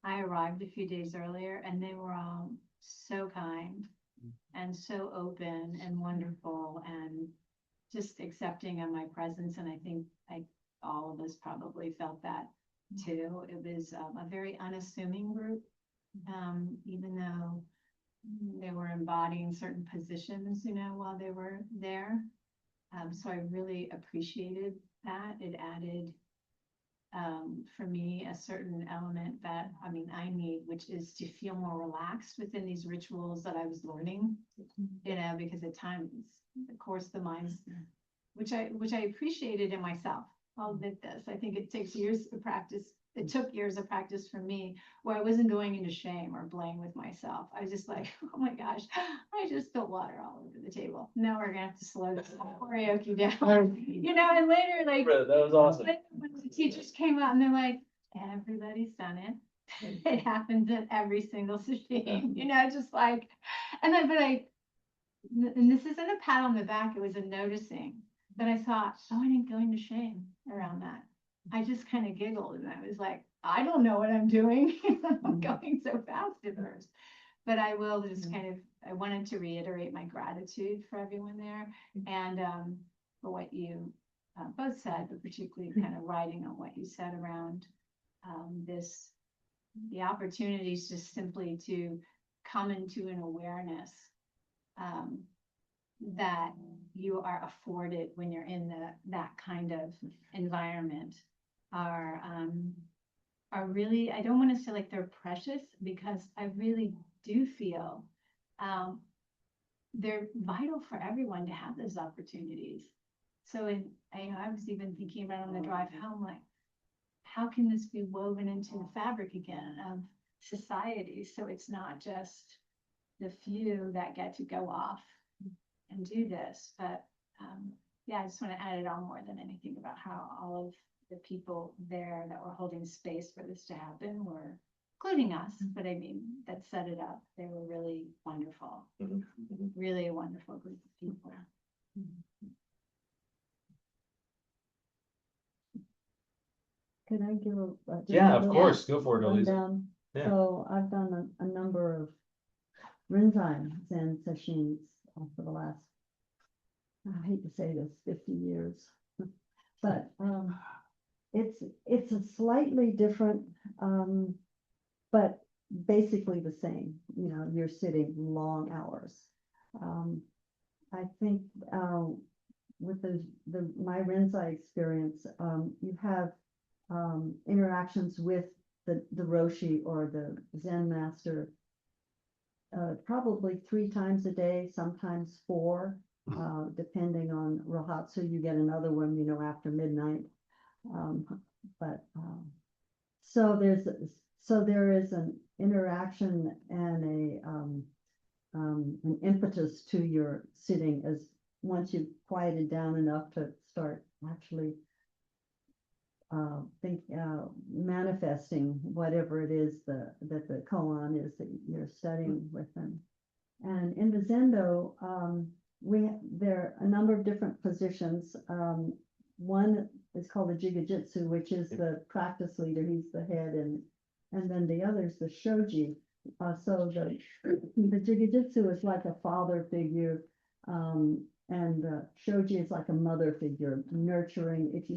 I arrived a few days earlier and they were all so kind and so open and wonderful and just accepting of my presence. And I think all of us probably felt that too. It was a very unassuming group, even though they were embodying certain positions, while they were there. So I really appreciated that. It added, for me, a certain element that, I need, which is to feel more relaxed within these rituals that I was learning, because at times, of course, the mind's, which I appreciated in myself. I'll admit this. I think it takes years of practice. It took years of practice for me where I wasn't going into shame or blame with myself. I was just like, oh my gosh, I just spilled water all over the table. Now we're gonna have to slow this oryoki down. And later, like, That was awesome. when the teachers came out and they're like, everybody's done it. It happens at every single session, just like, and this isn't a pat on the back, it was a noticing that I thought, oh, I didn't go into shame around that. I just kind of giggled and I was like, I don't know what I'm doing. I'm going so fast at first. But I will just I wanted to reiterate my gratitude for everyone there and for what you both said, but particularly kind of riding on what you said around the opportunities just simply to come into an awareness that you are afforded when you're in that kind of environment are really, I don't want to say like they're precious, because I really do feel they're vital for everyone to have those opportunities. So I was even thinking about on the drive home, like, how can this be woven into the fabric again of society? So it's not just the few that get to go off and do this, but I just want to add it on more than anything about how all of the people there that were holding space for this to happen were, including us, but that set it up. They were really wonderful, really a wonderful group of people. Can I give just Yeah, a of little course. Go for it, Elisa. rundown? Yeah. So I've done a number of resides and sesshins for the last, I hate to say this, 50 years. But it's a slightly different, but basically the same. You're sitting long hours. I think with my Renzai experience, you have interactions with the Roshi or the Zen master probably 3 times a day, sometimes 4, depending on Rohatsu. You get another one, after midnight. So there is an interaction and an impetus to your sitting as once you've quieted down enough to start actually manifesting whatever it is that the koan is that you're studying with them. And in the Zendo, there are a number of different positions. one is called the Jigajitsu, which is the practice leader, he's the head, and then the other is the Shoji. So the Jigajitsu is like a father figure, and the Shoji is like a mother figure, nurturing. If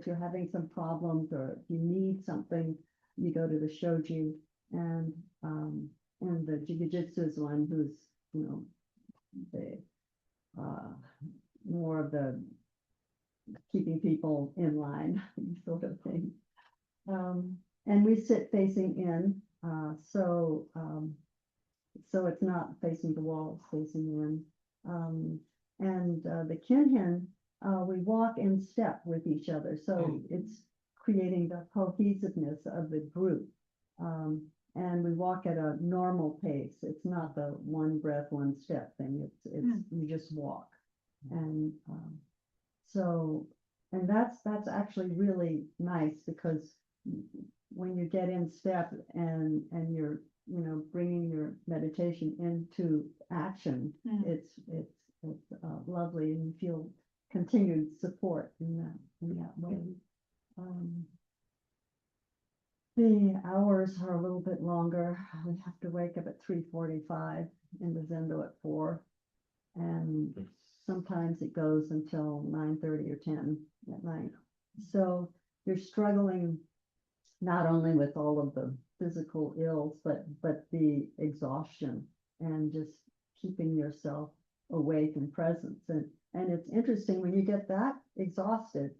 you're having some problems or if you need something, you go to the Shoji, and the Jigajitsu is one who's, you know, the more of the keeping people in line sort of thing. And we sit facing in, so it's not facing the wall, it's facing in. And the kinhin, we walk in step with each other, so it's creating the cohesiveness of the group. And we walk at a normal pace. It's not the one breath, one step thing. It's you just walk. And and that's actually really nice, because when you get in step and you're, you know, bringing your meditation into action, it's lovely, and you feel continued support in that way. The hours are a little bit longer. We have to wake up at 3:45 in the Zendo at 4, and sometimes it goes until 9:30 or 10 at night. So you're struggling not only with all of the physical ills, but the exhaustion and just keeping yourself awake and present. And it's interesting when you get that exhausted,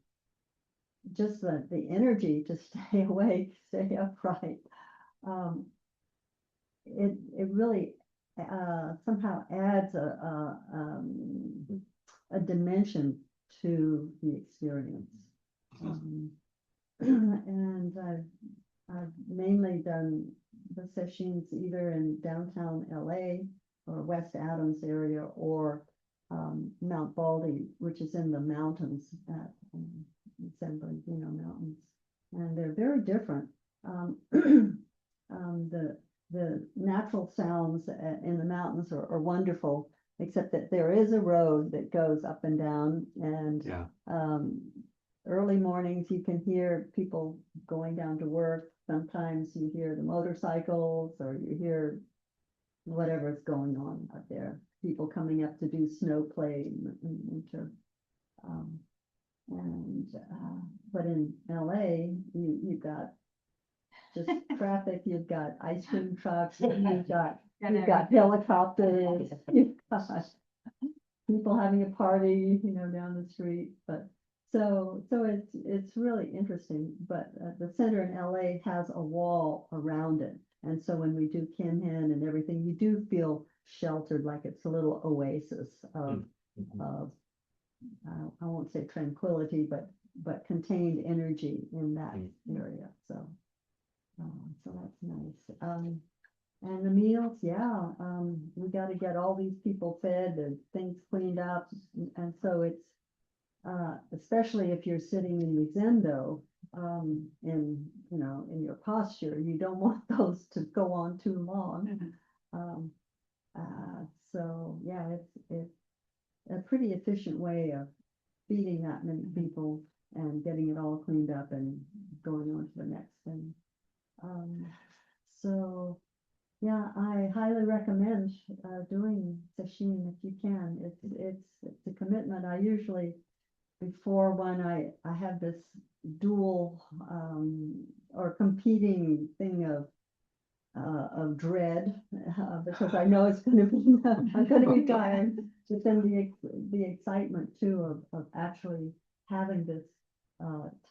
just the energy to stay awake, stay upright. It really somehow adds a dimension to the experience. And I've mainly done the sesshins either in downtown LA or West Adams area, or Mount Baldy, which is in the mountains at San Bernardino Mountains, and they're very different. The natural sounds in the mountains are wonderful, except that there is a road that goes up and down, and early mornings you can hear people going down to work. Sometimes you hear the motorcycles, or you hear whatever's going on out there. People coming up to do snow play in winter. But in LA, you've got just traffic, you've got ice cream trucks, you've got helicopters, you've got people having a party, you know, down the street. But so it's really interesting. But the center in LA has a wall around it, and so when we do kinhin and everything, you do feel sheltered, like it's a little oasis of I won't say tranquility, but contained energy in that area. So that's nice. And the meals, we got to get all these people fed and things cleaned up, and so it's especially if you're sitting in the Zendo, in your posture, you don't want those to go on too long. So yeah, it's a pretty efficient way of feeding that many people and getting it all cleaned up and going on to the next thing. So yeah, I highly recommend doing sesshin if you can. It's a commitment. I usually, before one, I have this dual or competing thing of dread, because I know it's going to be I'm going to be tired, but then the excitement too of actually having this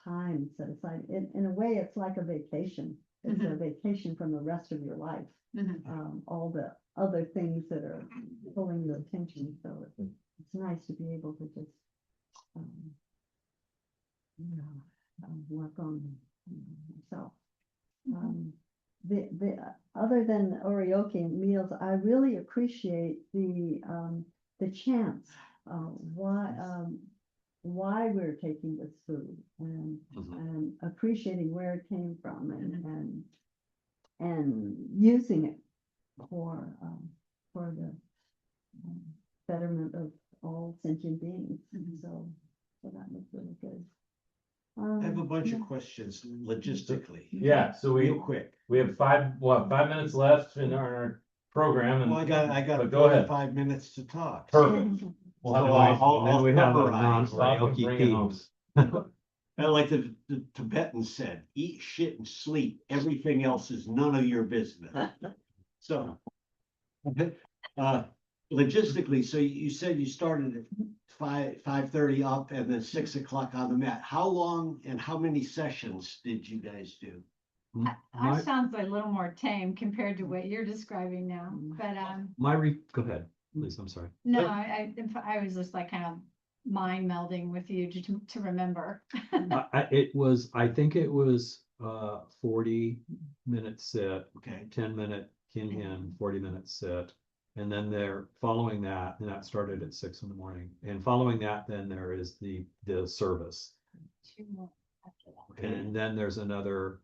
time set aside. In a way, it's like a vacation. It's a vacation from the rest of your life. All the other things that are pulling your attention. So it's nice to be able to just work on yourself. The other than oryoki meals, I really appreciate the chants, why we're taking this food, and appreciating where it came from, and using it for the betterment of all sentient beings. So that was really good. I have a bunch of questions logistically. Yeah, so Real quick. we have 5 minutes left in our program and. Well, I got but go ahead. 5 minutes to talk. Perfect. We'll have So a nice- I'll- And then we have a summarize. Stop and bring it home. piece. And like the Tibetans said, eat, shit, and sleep. Everything else is none of your business. So, logistically, so you said you started at 5:30 up and then 6 o'clock on the mat. How long and how many sessions did you guys do? My, Ours sounds a little more tame compared to what you're describing now, but, go ahead, please, I'm sorry. no, I was just like kind of mind melding with you to remember. I think it was 40-minute sit, Okay, 10-minute kinhin, 40-minute sit. And then following that, and that started at 6 in the morning. And following that, then there is the service. Two more after that. okay. And then there's another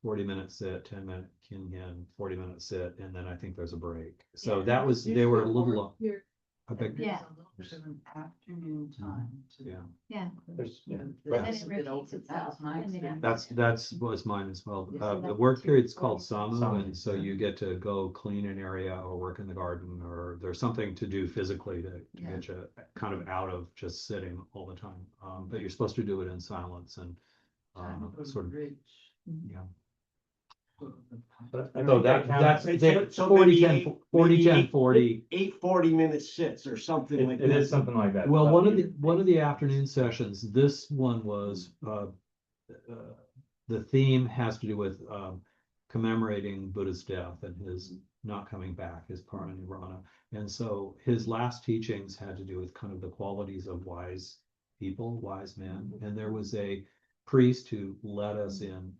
40-minute sit, 10-minute kinhin, 40-minute sit, and then I think there's a break. So Yeah. they were a little, I beg, Yeah. There's a little bit of an afternoon time. to- yeah. Yeah. There's- yeah. Then That's it a bit repeats over- itself that's my in the experience. That's was mine as well. Yeah, so The that's work two, period's called 40. samu, and so you get to go clean an area or work in the garden, or there's something to do physically to Yeah. get you kind of out of just sitting all the time. But you're supposed to do it in silence and Time to go to sort of, bridge. yeah. Go to the park. But I So think that that's counts. So 40, maybe 10, eight- 40, maybe 10, eight- 40. 8 40-minute sits or something like It that. is something like that. Well, But one of the afternoon sessions, this one was, the theme has to do with commemorating Buddha's death and his not coming back, his parinirvana. And so his last teachings had to do with kind of the qualities of wise people, wise men. And there was a priest who led us in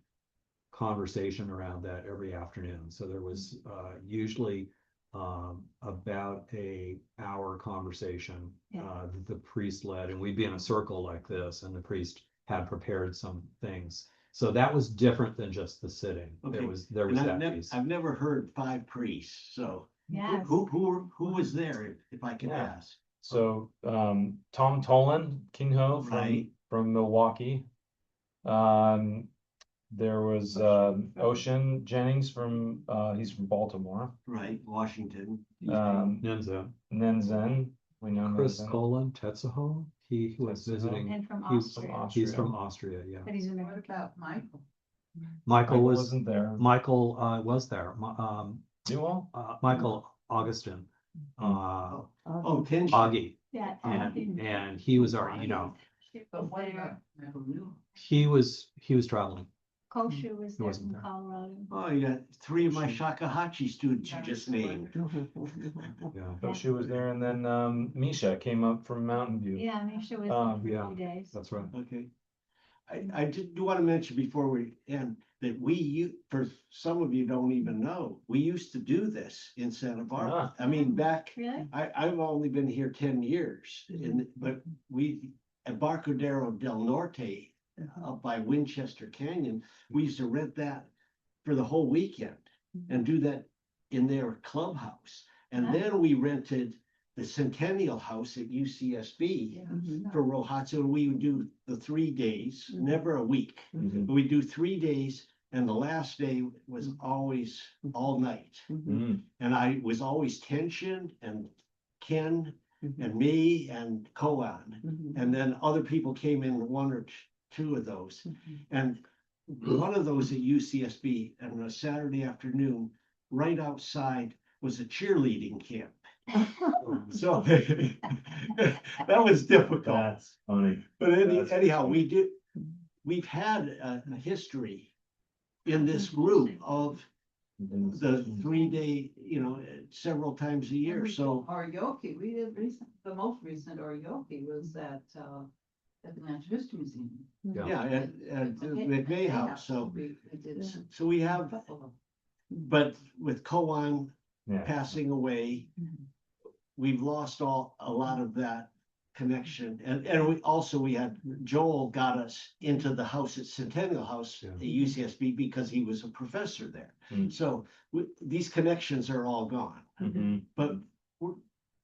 conversation around that every afternoon. So there was usually about a hour conversation that the priest led, and we'd be in a circle like this, and the priest had prepared some things. So that was different than just the sitting. Okay. There was And that piece. I've never heard 5 priests, so Yes. who was there, if I can Yeah. ask? So, Tom Tolan, King Ho Right. from Milwaukee. There was, Ocean Jennings he's from Baltimore. Right, Washington. Nenza. Nenzen, we know Chris Nenzen. Colin Tetsuho, he was Tetsuho. visiting. And from He's Austria, He's from Austria, yeah. but he's What American. about Michael? Michael was wasn't there. Michael was there. Newell? Michael Augustin, Oh, Tenshin. Augie, Yeah. and he was our, But what about Michael New? he was traveling. Koshu was there wasn't from there. Colorado. Oh, you got 3 of my shakuhachi students you just named. Yeah, Oshie was there, and then, Misha came up from Mountain View. Yeah, Misha was Um, there yeah. for 2 days. that's right. Okay. I do want to mention before we end that for some of you don't even know, we used to do this in Santa Barbara. I mean, back, Really? I've only been here 10 years, but we, at Barcadero del Norte, up by Winchester Canyon, we used to rent that for the whole weekend and do that in their clubhouse. And Ah. then we rented the Centennial House at UCSB for Rohatsu, and we would do the 3 days, never a week. Mhm. We do 3 days, and the last day was always all night. Mhm. And I was always Tenshin and Ken and me and Koan. And then other people came in 1 or 2 of those. And one of those at UCSB on a Saturday afternoon, right outside was a cheerleading camp. So that was difficult. That's funny. But That's- anyhow, we've had a history in this group of the 3-day, several times a year. So Oryoki, we did the most recent Oryoki was at the Natural History Museum. yeah, at the McVeigh House. So We did a so we have, couple of. but with Koan Yeah. passing away, we've lost a lot of that connection. And we had Joel got us into the house at Centennial House Yeah. at UCSB because he was a professor there. Mm. So these connections are all gone, Mhm. but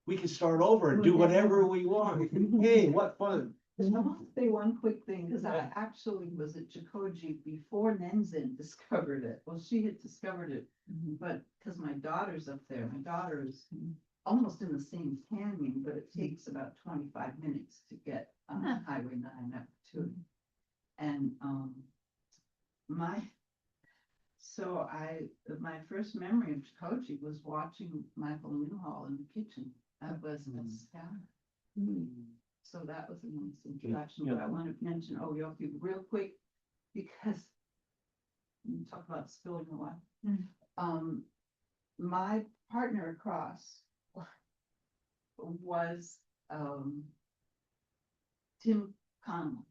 we can start over and do whatever we want. Hey, what fun. want to say one quick thing, because I actually was at Jikoji before Nenzin discovered it. Well, she had discovered it, but because my daughter's up there, my daughter is almost in the same canyon, but it takes about 25 minutes to get on Highway 9 up to it. And my first memory of Jikoji was watching Michael Newhall in the kitchen. I was astounded. So that was a nice introduction, but I want to mention oryoki real quick because you talk about spilling the water. My partner across was Tim Connell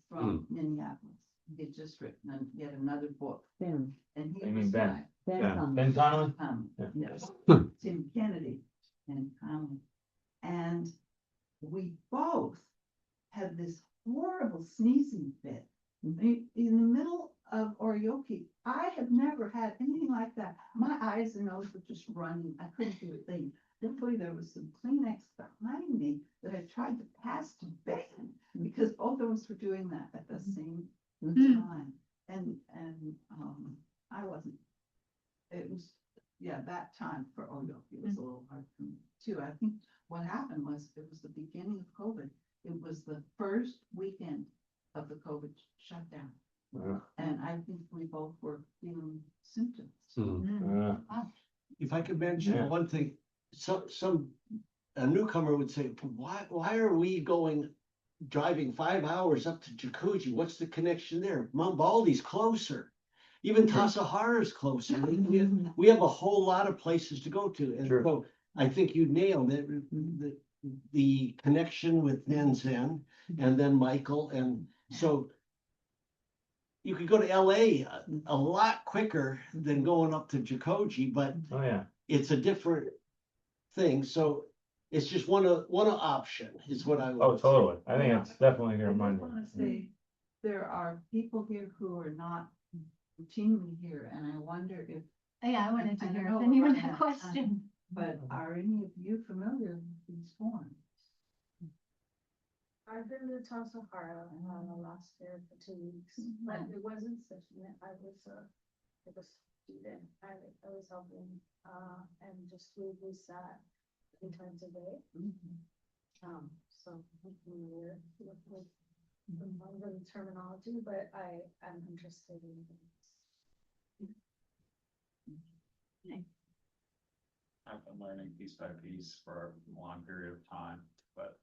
from Minneapolis. He had just written yet another book, Ben, and he You mean was Ben? my Ben Yeah. Connolly. Ben Connolly? Yes, Tim Kennedy and Connolly. And we both had this horrible sneezing fit in the middle of oryoki. I have never had anything like that. My eyes and nose were just running. I couldn't do a thing. Luckily, there was some Kleenex behind me that I tried to pass to Ben because both of us were doing that at the same time. And I wasn't. It was, that time for oryoki was a little hard for me too. I think what happened was it was the beginning of COVID. It was the first weekend of the COVID shutdown. And I think we both were feeling symptoms. If I could mention one thing, a newcomer would say, why are we driving 5 hours up to Jikoji? What's the connection there? Mount Baldy's closer. Even Tassajara is closer. We have a whole lot of places to go to. And so I think you nailed it. The connection with Nenzin and then Michael. And so you could go to LA a lot quicker than going up to Jikoji, but it's a different thing. So it's just one option is what I would Oh, totally. I think it's definitely I gonna just remind want to me. say, there are people here who are not routinely here, and I wonder if, Yeah, I wanted to I hear know if we're anyone running had a out of question. time, but are any of you familiar with these forms? I've been to Tassajara last year for 2 weeks, but it wasn't Sesshin. I was a student. I was helping and just we sat 3 times a day. So I'm familiar with the terminology, but I am interested in I've been learning piece by piece for a long period of time, but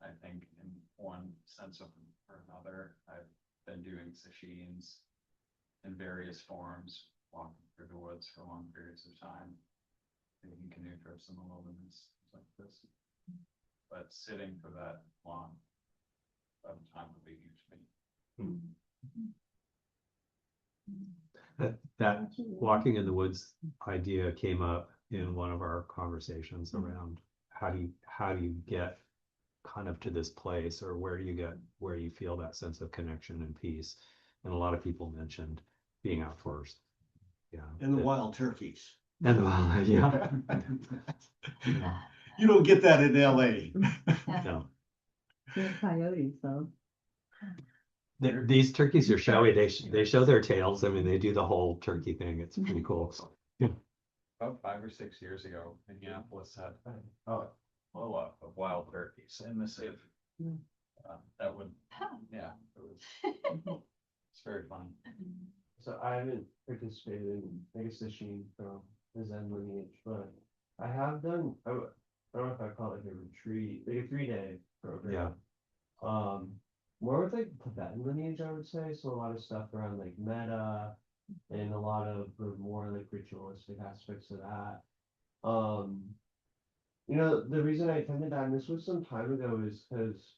I think in one sense or another, I've been doing sesshins in various forms, walking through the woods for long periods of time, taking canoe trips in the wilderness, things like this. But sitting for that long of time would be huge for me. That walking in the woods idea came up in one of our conversations around how do you get kind of to this place, or where you feel that sense of connection and peace. And a lot of people mentioned being outdoors. And the wild turkeys. And the wild, You don't get that in LA. no. They're coyotes, though. These turkeys are showy. They show their tails. I mean, they do the whole turkey thing. It's pretty cool. About 5 or 6 years ago, Minneapolis had a blow-up of wild turkeys in the city. That would, it was, it's very fun. So I haven't participated in, I guess, Sesshin from the Zen lineage, but I have done, I don't know if I call it a retreat, like a 3-day program. More with like Tibetan lineage, I would say. So a lot of stuff around like metta and a lot of the more like ritualistic aspects of that. You know, the reason I attended that, and this was some time ago, is because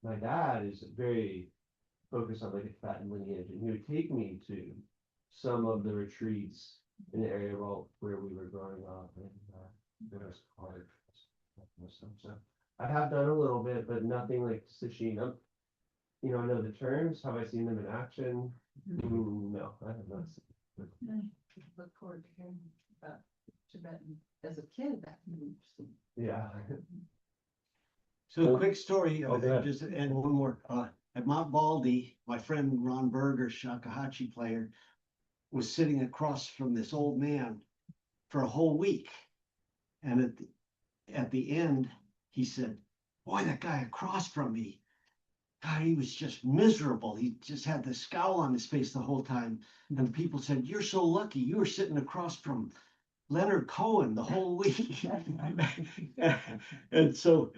my dad is very focused on like a Tibetan lineage, and he would take me to some of the retreats in the area where we were growing up, and there was college and stuff. So I have done a little bit, but nothing like Sesshin. You know, I know the terms. Have I seen them in action? No, I have not seen them. Look forward to hearing about Tibetan as a kid. That would be interesting. Yeah. So a quick story, Oh, go ahead. just, and one more, at Mount Baldy, my friend Ron Berger, shakuhachi player, was sitting across from this old man for a whole week. And at the end, he said, boy, that guy across from me, God, he was just miserable. He just had this scowl on his face the whole time. And the people said, you're so lucky. You were sitting across from Leonard Cohen the whole week. And so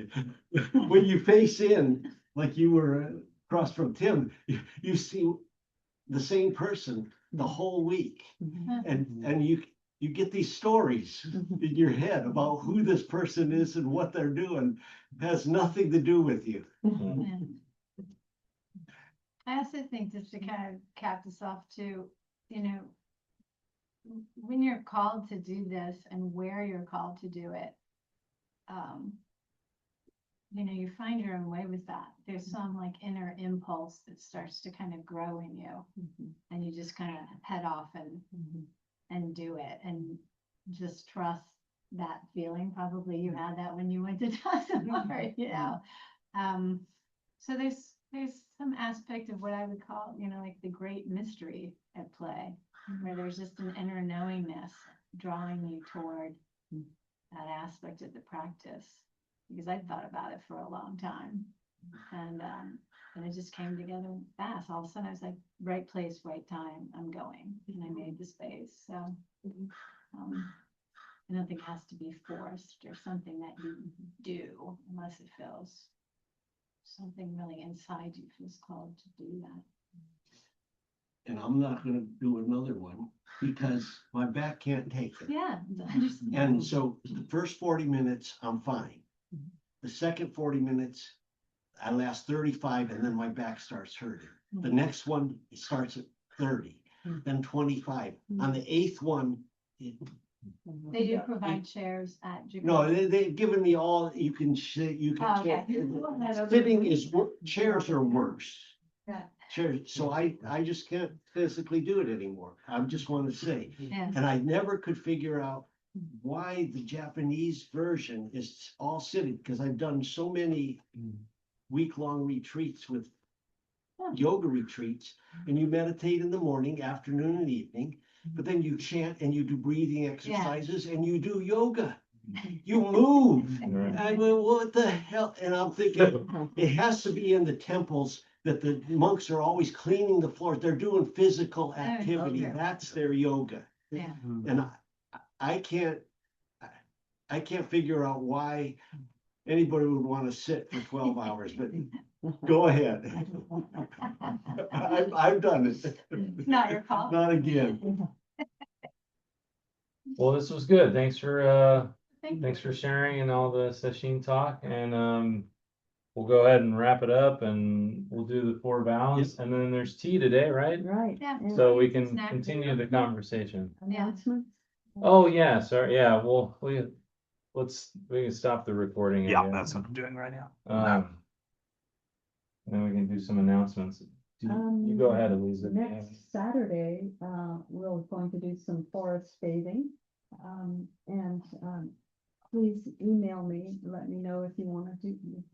when you face in, like you were across from Tim, you see the same person the whole week. And you get these stories in your head about who this person is and what they're doing. It has nothing to do with you. Yeah. I also think, just to kind of cap this off too, you know, when you're called to do this and where you're called to do it, you know, you find your own way with that. There's some like inner impulse that starts to kind of grow in you, and you just kind of head off and do it, and just trust that feeling. Probably you had that when you went to Santa Barbara, you know. So there's some aspect of what I would call, you know, like the great mystery at play, where there's just an inner knowingness drawing you toward that aspect of the practice. Because I thought about it for a long time, and it just came together fast. All of a sudden, I was like, right place, right time. I'm going, and I made the space. So I don't think it has to be forced or something that you do, unless it feels something really inside you feels called to do that. And I'm not gonna do another one because my back can't take it. Yeah, I understand. And so the first 40 minutes, I'm fine. The second 40 minutes, I last 35 and then my back starts hurting. The next one, it starts at 30, then 25. On the 8th one, They do provide chairs at no, Jakarta. they've given me all, you can sit, you Oh, can, okay. sitting is, chairs are worse. Yeah. Chairs, so I just can't physically do it anymore. I just want to say. Yeah. And I never could figure out why the Japanese version is all sitting, because I've done so many week-long retreats with yoga retreats, and you meditate in the morning, afternoon, and evening, but then you chant and you do breathing exercises and you do yoga. You move. I mean, what the hell? And I'm thinking it has to be in the temples that the monks are always cleaning the floors. They're doing physical activity. okay. That's their yoga. Yeah. And I can't figure out why anybody would want to sit for 12 hours, but go ahead. I've done it. It's not your fault. Not again. Well, this was good. Thanks for Thank you. sharing and all the Sesshin talk, and we'll go ahead and wrap it up, and we'll do the 4 vows, and then there's tea today, right? Right. Yeah. and So we can Snack. continue the conversation. Announcements? Oh, yeah, sorry, yeah, well, we can stop the recording. I Yeah, guess. that's what I'm doing right now. And then we can do some announcements. You go ahead, Eliza. Next Saturday, we're going to do some forest bathing. And please email me, let me know if you want to do,